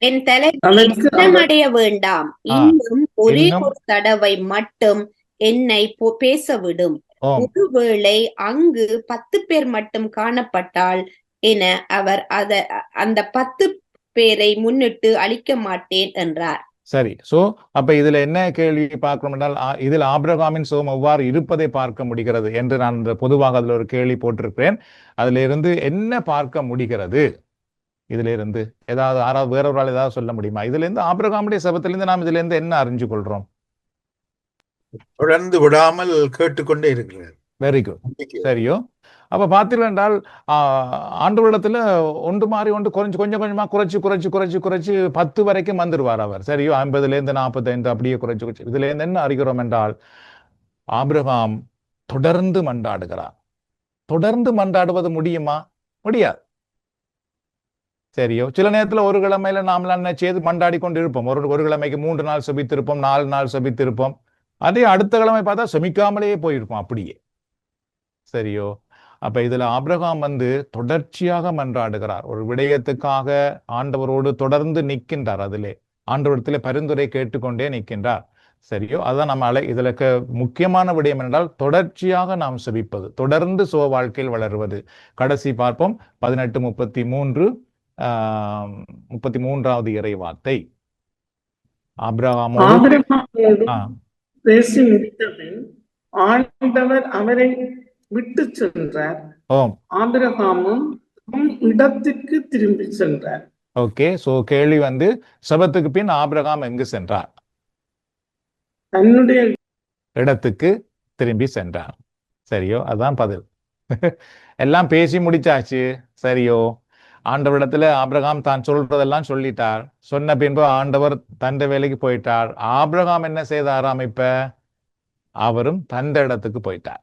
என் தலைவடைய வேண்டாம், இன்னும் ஒரே ஒரு தடவை மட்டும் என்னை பேசவிடும். ஒருவேளை அங்கு 10 பேர் மட்டும் காணப்பட்டால் என அவர் அந்த 10 பேரை முன்னிட்டு அழிக்க மாட்டேன் என்றார். சரி, சோ அப்ப இதுல என்ன கேள்வி பார்க்கணும் என்றால், இதில் ஆபிரகாமின் சுகம் எவ்வாறு இருப்பதை பார்க்க முடிகிறது என்று நான் பொதுவாக அதுல ஒரு கேள்வி போட்டிருக்கிறேன். அதுல இருந்து என்ன பார்க்க முடிகிறது? இதுல இருந்து ஏதாவது வேற ஒரு ஆள் ஏதாவது சொல்ல முடியுமா? இதுல இருந்து ஆபிரகாமுடைய சபத்திலிருந்து நாம் இதுல இருந்து என்ன அறிஞ்சு கொள்றோம்? தொடர்ந்து விடாமல் கேட்டுக்கொண்டே இருக்கிறார். Very good. சரியோ? அப்ப பார்த்தீர்கள் என்றால் ஆண்டவரிடத்துல ஒன்று மாறி ஒன்று கொஞ்சம் கொஞ்சமா குறைச்சு 10 வரைக்கும் வந்துருவார் அவர். சரியோ? 50லேருந்து 45 அப்படியே குறைச்சு. இதுல இருந்து என்ன அறிகிறோம் என்றால், ஆபிரகாம் தொடர்ந்து மன்றாடுகிறார். தொடர்ந்து மன்றாடுவது முடியுமா? முடியாது. சரியோ? சில நேரத்துல ஒரு கிழமையில நாமெல்லாம் என்ன செய்து மன்றாடி கொண்டு இருப்போம். ஒரு கிழமைக்கு 3 நாள் செபித்திருப்போம், 4 நாள் செபித்திருப்போம். அதே அடுத்த கிழமை பார்த்தா செமிக்காமலேயே போயிருப்போம் அப்படியே. சரியோ? அப்ப இதுல ஆபிரகாம் வந்து தொடர்ச்சியாக மன்றாடுகிறார். ஒரு விடயத்துக்காக ஆண்டவரோடு தொடர்ந்து நிற்கின்றார். அதிலே ஆண்டவரிடத்திலே பரிந்துரை கேட்டுக்கொண்டே நிற்கின்றார். சரியோ? அதான் நம்ம இதுல முக்கியமான விடயம் என்றால் தொடர்ச்சியாக நாம் செபிப்பது, தொடர்ந்து சுக வாழ்க்கையில் வளருவது. கடைசி பார்ப்போம். 18:33 இறை வார்த்தை. ஆபிரகாமோடு பேசி முடித்தபின் ஆண்டவர் அவரை விட்டு சென்றார். ஆபிரகாமும் இடத்துக்கு திரும்பி சென்றார். ஓகே, சோ கேள்வி வந்து, சபத்துக்கு பின் ஆபிரகாம் எங்கு சென்றார்? தன்னுடைய இடத்துக்கு திரும்பி சென்றார். சரியோ? அதான் பதில். எல்லாம் பேசி முடிச்சாச்சு. சரியோ? ஆண்டவரிடத்துல ஆபிரகாம் தான் சொல்றதெல்லாம் சொல்லிட்டார். சொன்ன பின்பு ஆண்டவர் தந்த வேலைக்கு போயிட்டார். ஆபிரகாம் என்ன செய்தாராம்? இப்ப அவரும் தந்த இடத்துக்கு போயிட்டார்.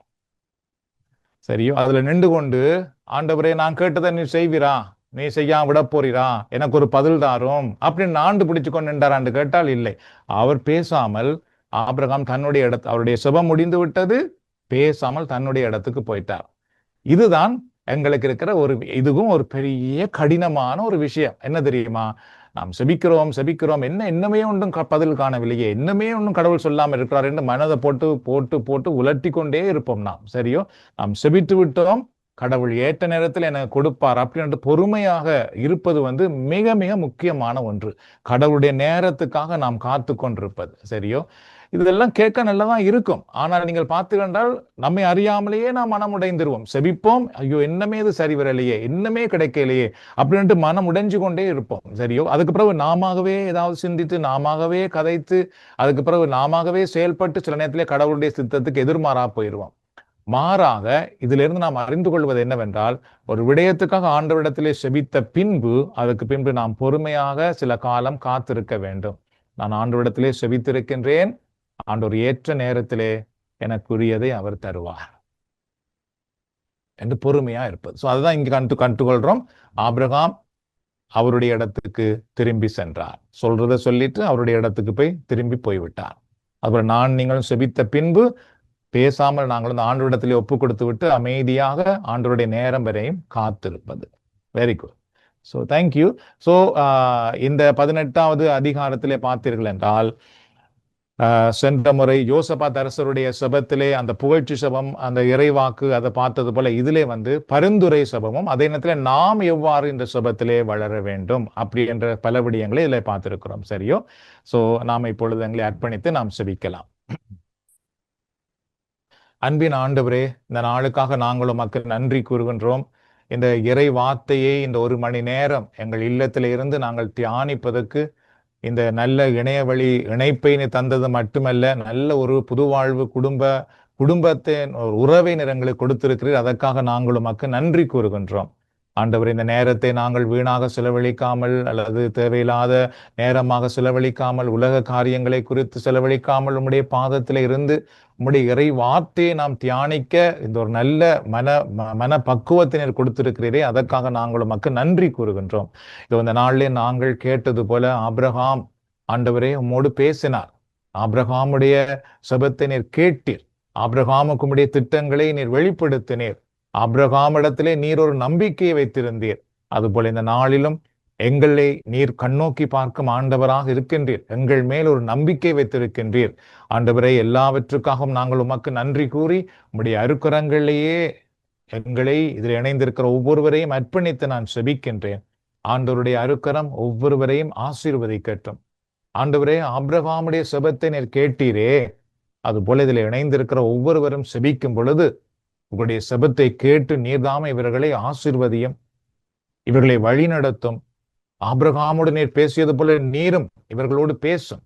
சரியோ? அதுல நின்று கொண்டு, ஆண்டவரே, நான் கேட்டதை நீ செய்வீரா? நீ செய்யாம விட போறீரா? எனக்கு ஒரு பதில் தாரும் அப்படின்னு ஆண்டு பிடிச்சு கொண்டு நின்றாரான்னு கேட்டால் இல்லை. அவர் பேசாமல் ஆபிரகாம் தன்னுடைய அவருடைய சுபம் முடிந்து விட்டது, பேசாமல் தன்னுடைய இடத்துக்கு போயிட்டார். இதுதான் எங்களுக்கு இருக்கிற இதுவும் ஒரு பெரிய கடினமான ஒரு விஷயம். என்ன தெரியுமா? நாம் செபிக்கிறோம், இன்னமே ஒன்றும் பதில் காணவில்லையே, இன்னமே ஒன்றும் கடவுள் சொல்லாமல் இருக்கிறார் என்று மனதை போட்டு உலட்டி கொண்டே இருப்போம் நாம். சரியோ? நாம் செபித்து விட்டோம், கடவுள் ஏற்ற நேரத்தில் எனக்கு கொடுப்பார் அப்படின்னு பொறுமையாக இருப்பது வந்து மிக மிக முக்கியமான ஒன்று. கடவுளுடைய நேரத்துக்காக நாம் காத்து கொண்டிருப்பது. சரியோ? இதெல்லாம் கேட்க நல்லதான் இருக்கும். ஆனால் நீங்கள் பார்த்து கண்டால் நம்மை அறியாமலேயே நாம் மனம் உடைந்துருவோம். செபிப்போம், ஐயோ இன்னமே இது சரி வரலையே, இன்னமே கிடைக்கலையே அப்படின்ட்டு மனம் உடைஞ்சு கொண்டே இருப்போம். சரியோ? அதுக்கு பிறகு நாமவே ஏதாவது சிந்தித்து, நாமவே கதைத்து, அதுக்கு பிறகு நாமவே செயல்பட்டு சில நேரத்திலே கடவுளுடைய சித்தத்துக்கு எதிர்மாறா போயிடுவோம். மாறாக இதுல இருந்து நாம் அறிந்து கொள்வது என்னவென்றால், ஒரு விடயத்துக்காக ஆண்டவரிடத்திலே செபித்த பின்பு அதுக்கு பின்பு நாம் பொறுமையாக சில காலம் காத்திருக்க வேண்டும். நான் ஆண்டவரிடத்திலே செபித்திருக்கின்றேன், ஆண்டவர் ஏற்ற நேரத்திலே எனக்குரியதை அவர் தருவார் என்று பொறுமையா இருப்பது. சோ அதுதான் இங்க கண்டுகொள்றோம். ஆபிரகாம் அவருடைய இடத்துக்கு திரும்பி சென்றார். சொல்றதை சொல்லிட்டு அவருடைய இடத்துக்கு போய் திரும்பி போய்விட்டார். அப்புறம் நான் நீங்களும் செபித்த பின்பு பேசாமல் நாங்கள் வந்து ஆண்டவரிடத்திலே ஒப்பு கொடுத்து விட்டு அமைதியாக ஆண்டவருடைய நேரம் வரையும் காத்திருப்பது. Very good. So thank you. So இந்த 18வது அதிகாரத்திலே பார்த்தீர்கள் என்றால் சென்ற முறை யோசபாத் அரசருடைய சபத்திலே அந்த புகழ்ச்சி சபம், அந்த இறைவாக்கு, அதை பார்த்தது போல இதிலே வந்து பரிந்துரை சபமும், அதே நேரத்தில் நாம் எவ்வாறு இந்த சபத்திலே வளர வேண்டும் அப்படி என்ற பல விடயங்களை இதில் பார்த்திருக்கிறோம். சரியோ? ஸோ நாம் இப்பொழுது எங்களை அர்ப்பணித்து நாம் செபிக்கலாம். அன்பின் ஆண்டவரே, இந்த நாளுக்காக நாங்கள் உமக்கு நன்றி கூறுகின்றோம். இந்த இறை வார்த்தையை இந்த 1 மணி நேரம் எங்கள் இல்லத்தில இருந்து நாங்கள் தியானிப்பதற்கு இந்த நல்ல இணையவழி இணைப்பை தந்தது மட்டுமல்ல, நல்ல ஒரு புதுவாழ்வு குடும்பத்தின் ஒரு உறவை எங்களுக்கு கொடுத்திருக்கிறீர். அதற்காக நாங்கள் உமக்கு நன்றி கூறுகின்றோம். ஆண்டவர், இந்த நேரத்தை நாங்கள் வீணாக செலவழிக்காமல் அல்லது தேவையில்லாத நேரமாக செலவழிக்காமல், உலக காரியங்களை குறித்து செலவழிக்காமல் உம்முடைய பாதத்தில் இருந்து உம்முடைய இறை வார்த்தையை நாம் தியானிக்க இந்த ஒரு நல்ல மன பக்குவத்தினர் கொடுத்திருக்கிறீரே, அதற்காக நாங்கள் உமக்கு நன்றி கூறுகின்றோம். இது இந்த நாளிலே நாங்கள் கேட்டது போல ஆபிரகாம் ஆண்டவரே உம்மோடு பேசினார். ஆபிரகாமுடைய சபத்தை நீர் கேட்டீர். ஆபிரகாமுக்கு உம்முடைய திட்டங்களை நீர் வெளிப்படுத்தினீர். ஆபிரகாமிடத்திலே நீர் ஒரு நம்பிக்கையை வைத்திருந்தீர். அதுபோல இந்த நாளிலும் எங்களை நீர் கண்ணோக்கி பார்க்கும் ஆண்டவராக இருக்கின்றீர். எங்கள் மேல் ஒரு நம்பிக்கை வைத்திருக்கின்றீர். ஆண்டவரை, எல்லாவற்றுக்காகவும் நாங்கள் உமக்கு நன்றி கூறி உம்முடைய அருக்கரங்களிலேயே எங்களை இதில் இணைந்திருக்கிற ஒவ்வொருவரையும் அர்ப்பணித்து நான் செபிக்கின்றேன். ஆண்டவருடைய அருக்கரம் ஒவ்வொருவரையும் ஆசீர்வதிக்கட்டும். ஆண்டவரே, ஆபிரகாமுடைய செபத்தை நீர் கேட்டீரே, அதுபோல இதில் இணைந்திருக்கிற ஒவ்வொருவரும் செபிக்கும் பொழுது உங்களுடைய செபத்தை கேட்டு நீர்தாம இவர்களை ஆசீர்வதியும், இவர்களை வழி நடத்தும். ஆபிரகாமோடு நீர் பேசியது போல நீரும் இவர்களோடு பேசும்.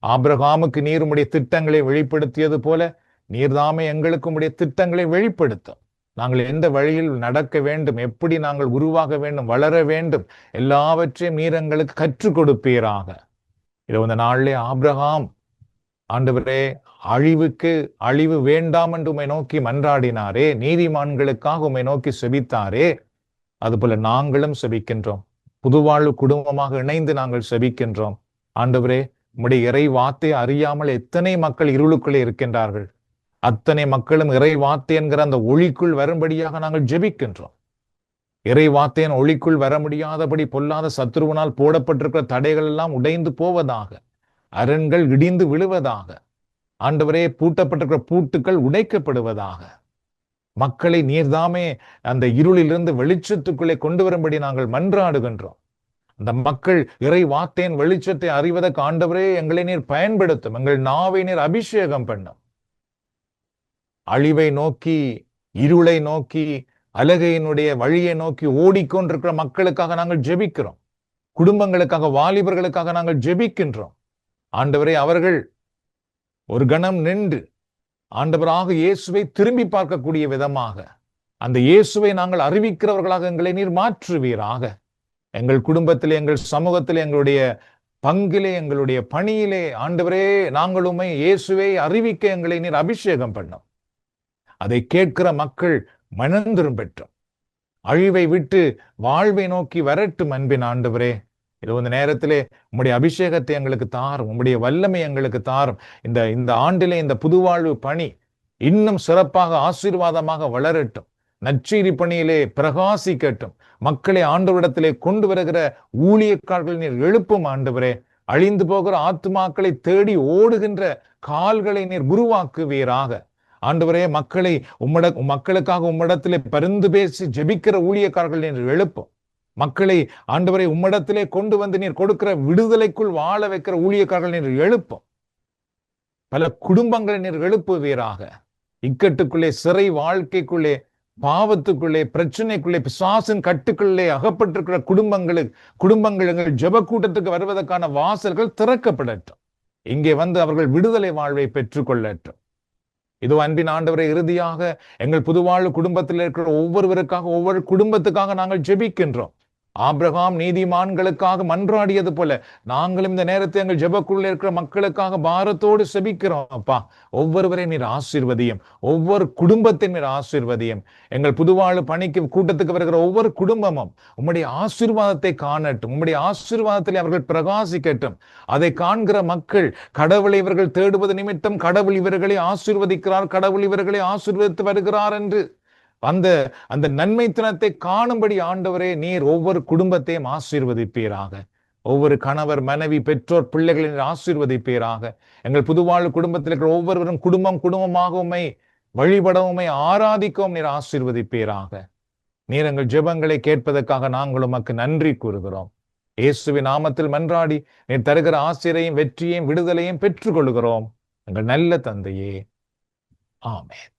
ஆபிரகாமுக்கு நீர் உம்முடைய திட்டங்களை வெளிப்படுத்தியது போல நீர்தாமே எங்களுக்கு உம்முடைய திட்டங்களை வெளிப்படுத்தும். நாங்கள் எந்த வழியில் நடக்க வேண்டும், எப்படி நாங்கள் உருவாக வேண்டும், வளர வேண்டும், எல்லாவற்றையும் நீர் எங்களுக்கு கற்றுக் கொடுப்பீராக. இது இந்த நாளிலே ஆபிரகாம் ஆண்டவரே அழிவு வேண்டாம் என்று உம்மை நோக்கி மன்றாடினாரே, நீதிமான்களுக்காக உம்மை நோக்கி செபித்தாரே, அதுபோல நாங்களும் செபிக்கின்றோம். புதுவாழ்வு குடும்பமாக இணைந்து நாங்கள் செபிக்கின்றோம். ஆண்டவரே, உம்முடைய இறை வார்த்தை அறியாமல் எத்தனை மக்கள் இருளுக்குள்ளே இருக்கின்றார்கள். அத்தனை மக்களும் இறை வார்த்தை என்கிற அந்த ஒளிக்குள் வரும்படியாக நாங்கள் ஜெபிக்கின்றோம். இறை வார்த்தையின் ஒளிக்குள் வர முடியாதபடி பொல்லாத சத்துருவனால் போடப்பட்டிருக்கிற தடைகள் எல்லாம் உடைந்து போவதாக, அரண்கள் இடிந்து விழுவதாக, ஆண்டவரே பூட்டப்பட்டிருக்கிற பூட்டுக்கள் உடைக்கப்படுவதாக, மக்களை நீர்தாமே அந்த இருளிலிருந்து வெளிச்சத்துக்குள்ளே கொண்டு வரும்படி நாங்கள் மன்றாடுகின்றோம். அந்த மக்கள் இறை வார்த்தையின் வெளிச்சத்தை அறிவதற்கு ஆண்டவரே எங்களை நீர் பயன்படுத்தும். எங்கள் நாவை நீர் அபிஷேகம் பண்ணும். அழிவை நோக்கி, இருளை நோக்கி, அலகையினுடைய வழியை நோக்கி ஓடிக்கொண்டிருக்கிற மக்களுக்காக நாங்கள் ஜெபிக்கிறோம். குடும்பங்களுக்காக, வாலிபர்களுக்காக நாங்கள் ஜெபிக்கின்றோம். ஆண்டவரே, அவர்கள் ஒரு கணம் நின்று ஆண்டவராக இயேசுவை திரும்பி பார்க்கக்கூடிய விதமாக அந்த இயேசுவை நாங்கள் அறிவிக்கிறவர்களாக எங்களை நீர் மாற்றுவீராக. எங்கள் குடும்பத்திலே, எங்கள் சமூகத்திலே, எங்களுடைய பங்கிலே, எங்களுடைய பணியிலே ஆண்டவரே, நாங்கள் உம்மை இயேசுவை அறிவிக்க எங்களை நீர் அபிஷேகம் பண்ணும். அதை கேட்கிற மக்கள் மனம் திரும்பட்டும், அழிவை விட்டு வாழ்வை நோக்கி வரட்டும். அன்பின் ஆண்டவரே, இது இந்த நேரத்திலே உம்முடைய அபிஷேகத்தை எங்களுக்கு தாரும், உம்முடைய வல்லமை எங்களுக்கு தாரும். இந்த ஆண்டிலே இந்த புதுவாழ்வு பணி இன்னும் சிறப்பாக ஆசீர்வாதமாக வளரட்டும். நற்செய்தி பணியிலே பிரகாசிக்கட்டும். மக்களை ஆண்டவரிடத்திலே கொண்டு வருகிற ஊழியக்காரர்கள் நீர் எழுப்பும். ஆண்டவரே, அழிந்து போகிற ஆத்துமாக்களை தேடி ஓடுகின்ற கால்களை நீர் உருவாக்குவீராக. ஆண்டவரே, மக்களுக்காக உம்மிடத்திலே பரிந்து பேசி ஜெபிக்கிற ஊழியக்காரர்கள் நீர் எழுப்பும். மக்களை ஆண்டவரை உம்மிடத்திலே கொண்டு வந்து நீர் கொடுக்கிற விடுதலைக்குள் வாழ வைக்கிற ஊழியக்காரர்கள் நீர் எழுப்பும். பல குடும்பங்களை நீர் எழுப்புவீராக. இக்கட்டுக்குள்ளே, சிறை வாழ்க்கைக்குள்ளே, பாவத்துக்குள்ளே, பிரச்சனைக்குள்ளே, பிசாசின் கட்டுக்குள்ளே அகப்பட்டிருக்கிற குடும்பங்கள் எங்கள் ஜெப கூட்டத்துக்கு வருவதற்கான வாசல்கள் திறக்கப்படட்டும். இங்கே வந்து அவர்கள் விடுதலை வாழ்வை பெற்றுக்கொள்ளட்டும். இதோ அன்பின் ஆண்டவரை, இறுதியாக எங்கள் புதுவாழ்வு குடும்பத்தில் இருக்கிற ஒவ்வொருவருக்காக, ஒவ்வொரு குடும்பத்துக்காக நாங்கள் ஜெபிக்கின்றோம். ஆபிரகாம் நீதிமான்களுக்காக மன்றாடியது போல நாங்களும் இந்த நேரத்தை எங்கள் ஜெபக்குள்ள இருக்கிற மக்களுக்காக பாரத்தோடு செபிக்கிறோம். அப்பா, ஒவ்வொருவரையும் நீர் ஆசீர்வதியும், ஒவ்வொரு குடும்பத்தின் நீர் ஆசீர்வதியும். எங்கள் புதுவாழ்வு பணிக்கு கூட்டத்துக்கு வருகிற ஒவ்வொரு குடும்பமும் உம்முடைய ஆசீர்வாதத்தை காணட்டும், உம்முடைய ஆசீர்வாதத்தில் அவர்கள் பிரகாசிக்கட்டும். அதை காண்கிற மக்கள் கடவுளை இவர்கள் தேடுவது நிமித்தம் கடவுள் இவர்களை ஆசீர்வதிக்கிறார், கடவுள் இவர்களை ஆசீர்வதித்து வருகிறார் என்று அந்த நன்மைத்தனத்தை காணும்படி ஆண்டவரே நீர் ஒவ்வொரு குடும்பத்தையும் ஆசீர்வதிப்பீராக. ஒவ்வொரு கணவர், மனைவி, பெற்றோர், பிள்ளைகளை நீர் ஆசீர்வதிப்பீராக. எங்கள் புதுவாழ்வு குடும்பத்தில் இருக்கிற ஒவ்வொருவரும் குடும்பமாக உம்மை வழிபடவுமை ஆராதிக்கவும் நீர் ஆசீர்வதிப்பீராக. நீர் எங்கள் ஜெபங்களை கேட்பதற்காக நாங்கள் உமக்கு நன்றி கூறுகிறோம். இயேசுவின் நாமத்தில் மன்றாடி நீர் தருகிற ஆசிரியையும் வெற்றியையும் விடுதலையும் பெற்றுக்கொள்கிறோம் எங்கள் நல்ல தந்தையே, ஆமென்.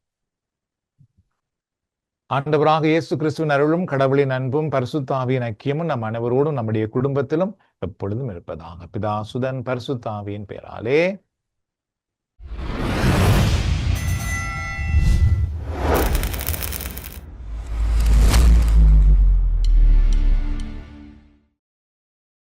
ஆண்டவராக இயேசு கிறிஸ்துவின் அருளும் கடவுளின் அன்பும் பரிசுத்த ஆவியின் ஐக்கியமும் நம் அனைவரோடும் நம்முடைய குடும்பத்திலும் எப்பொழுதும் இருப்பதாக. பிதா சுதன் பரிசுத்த ஆவியின் பெயராலே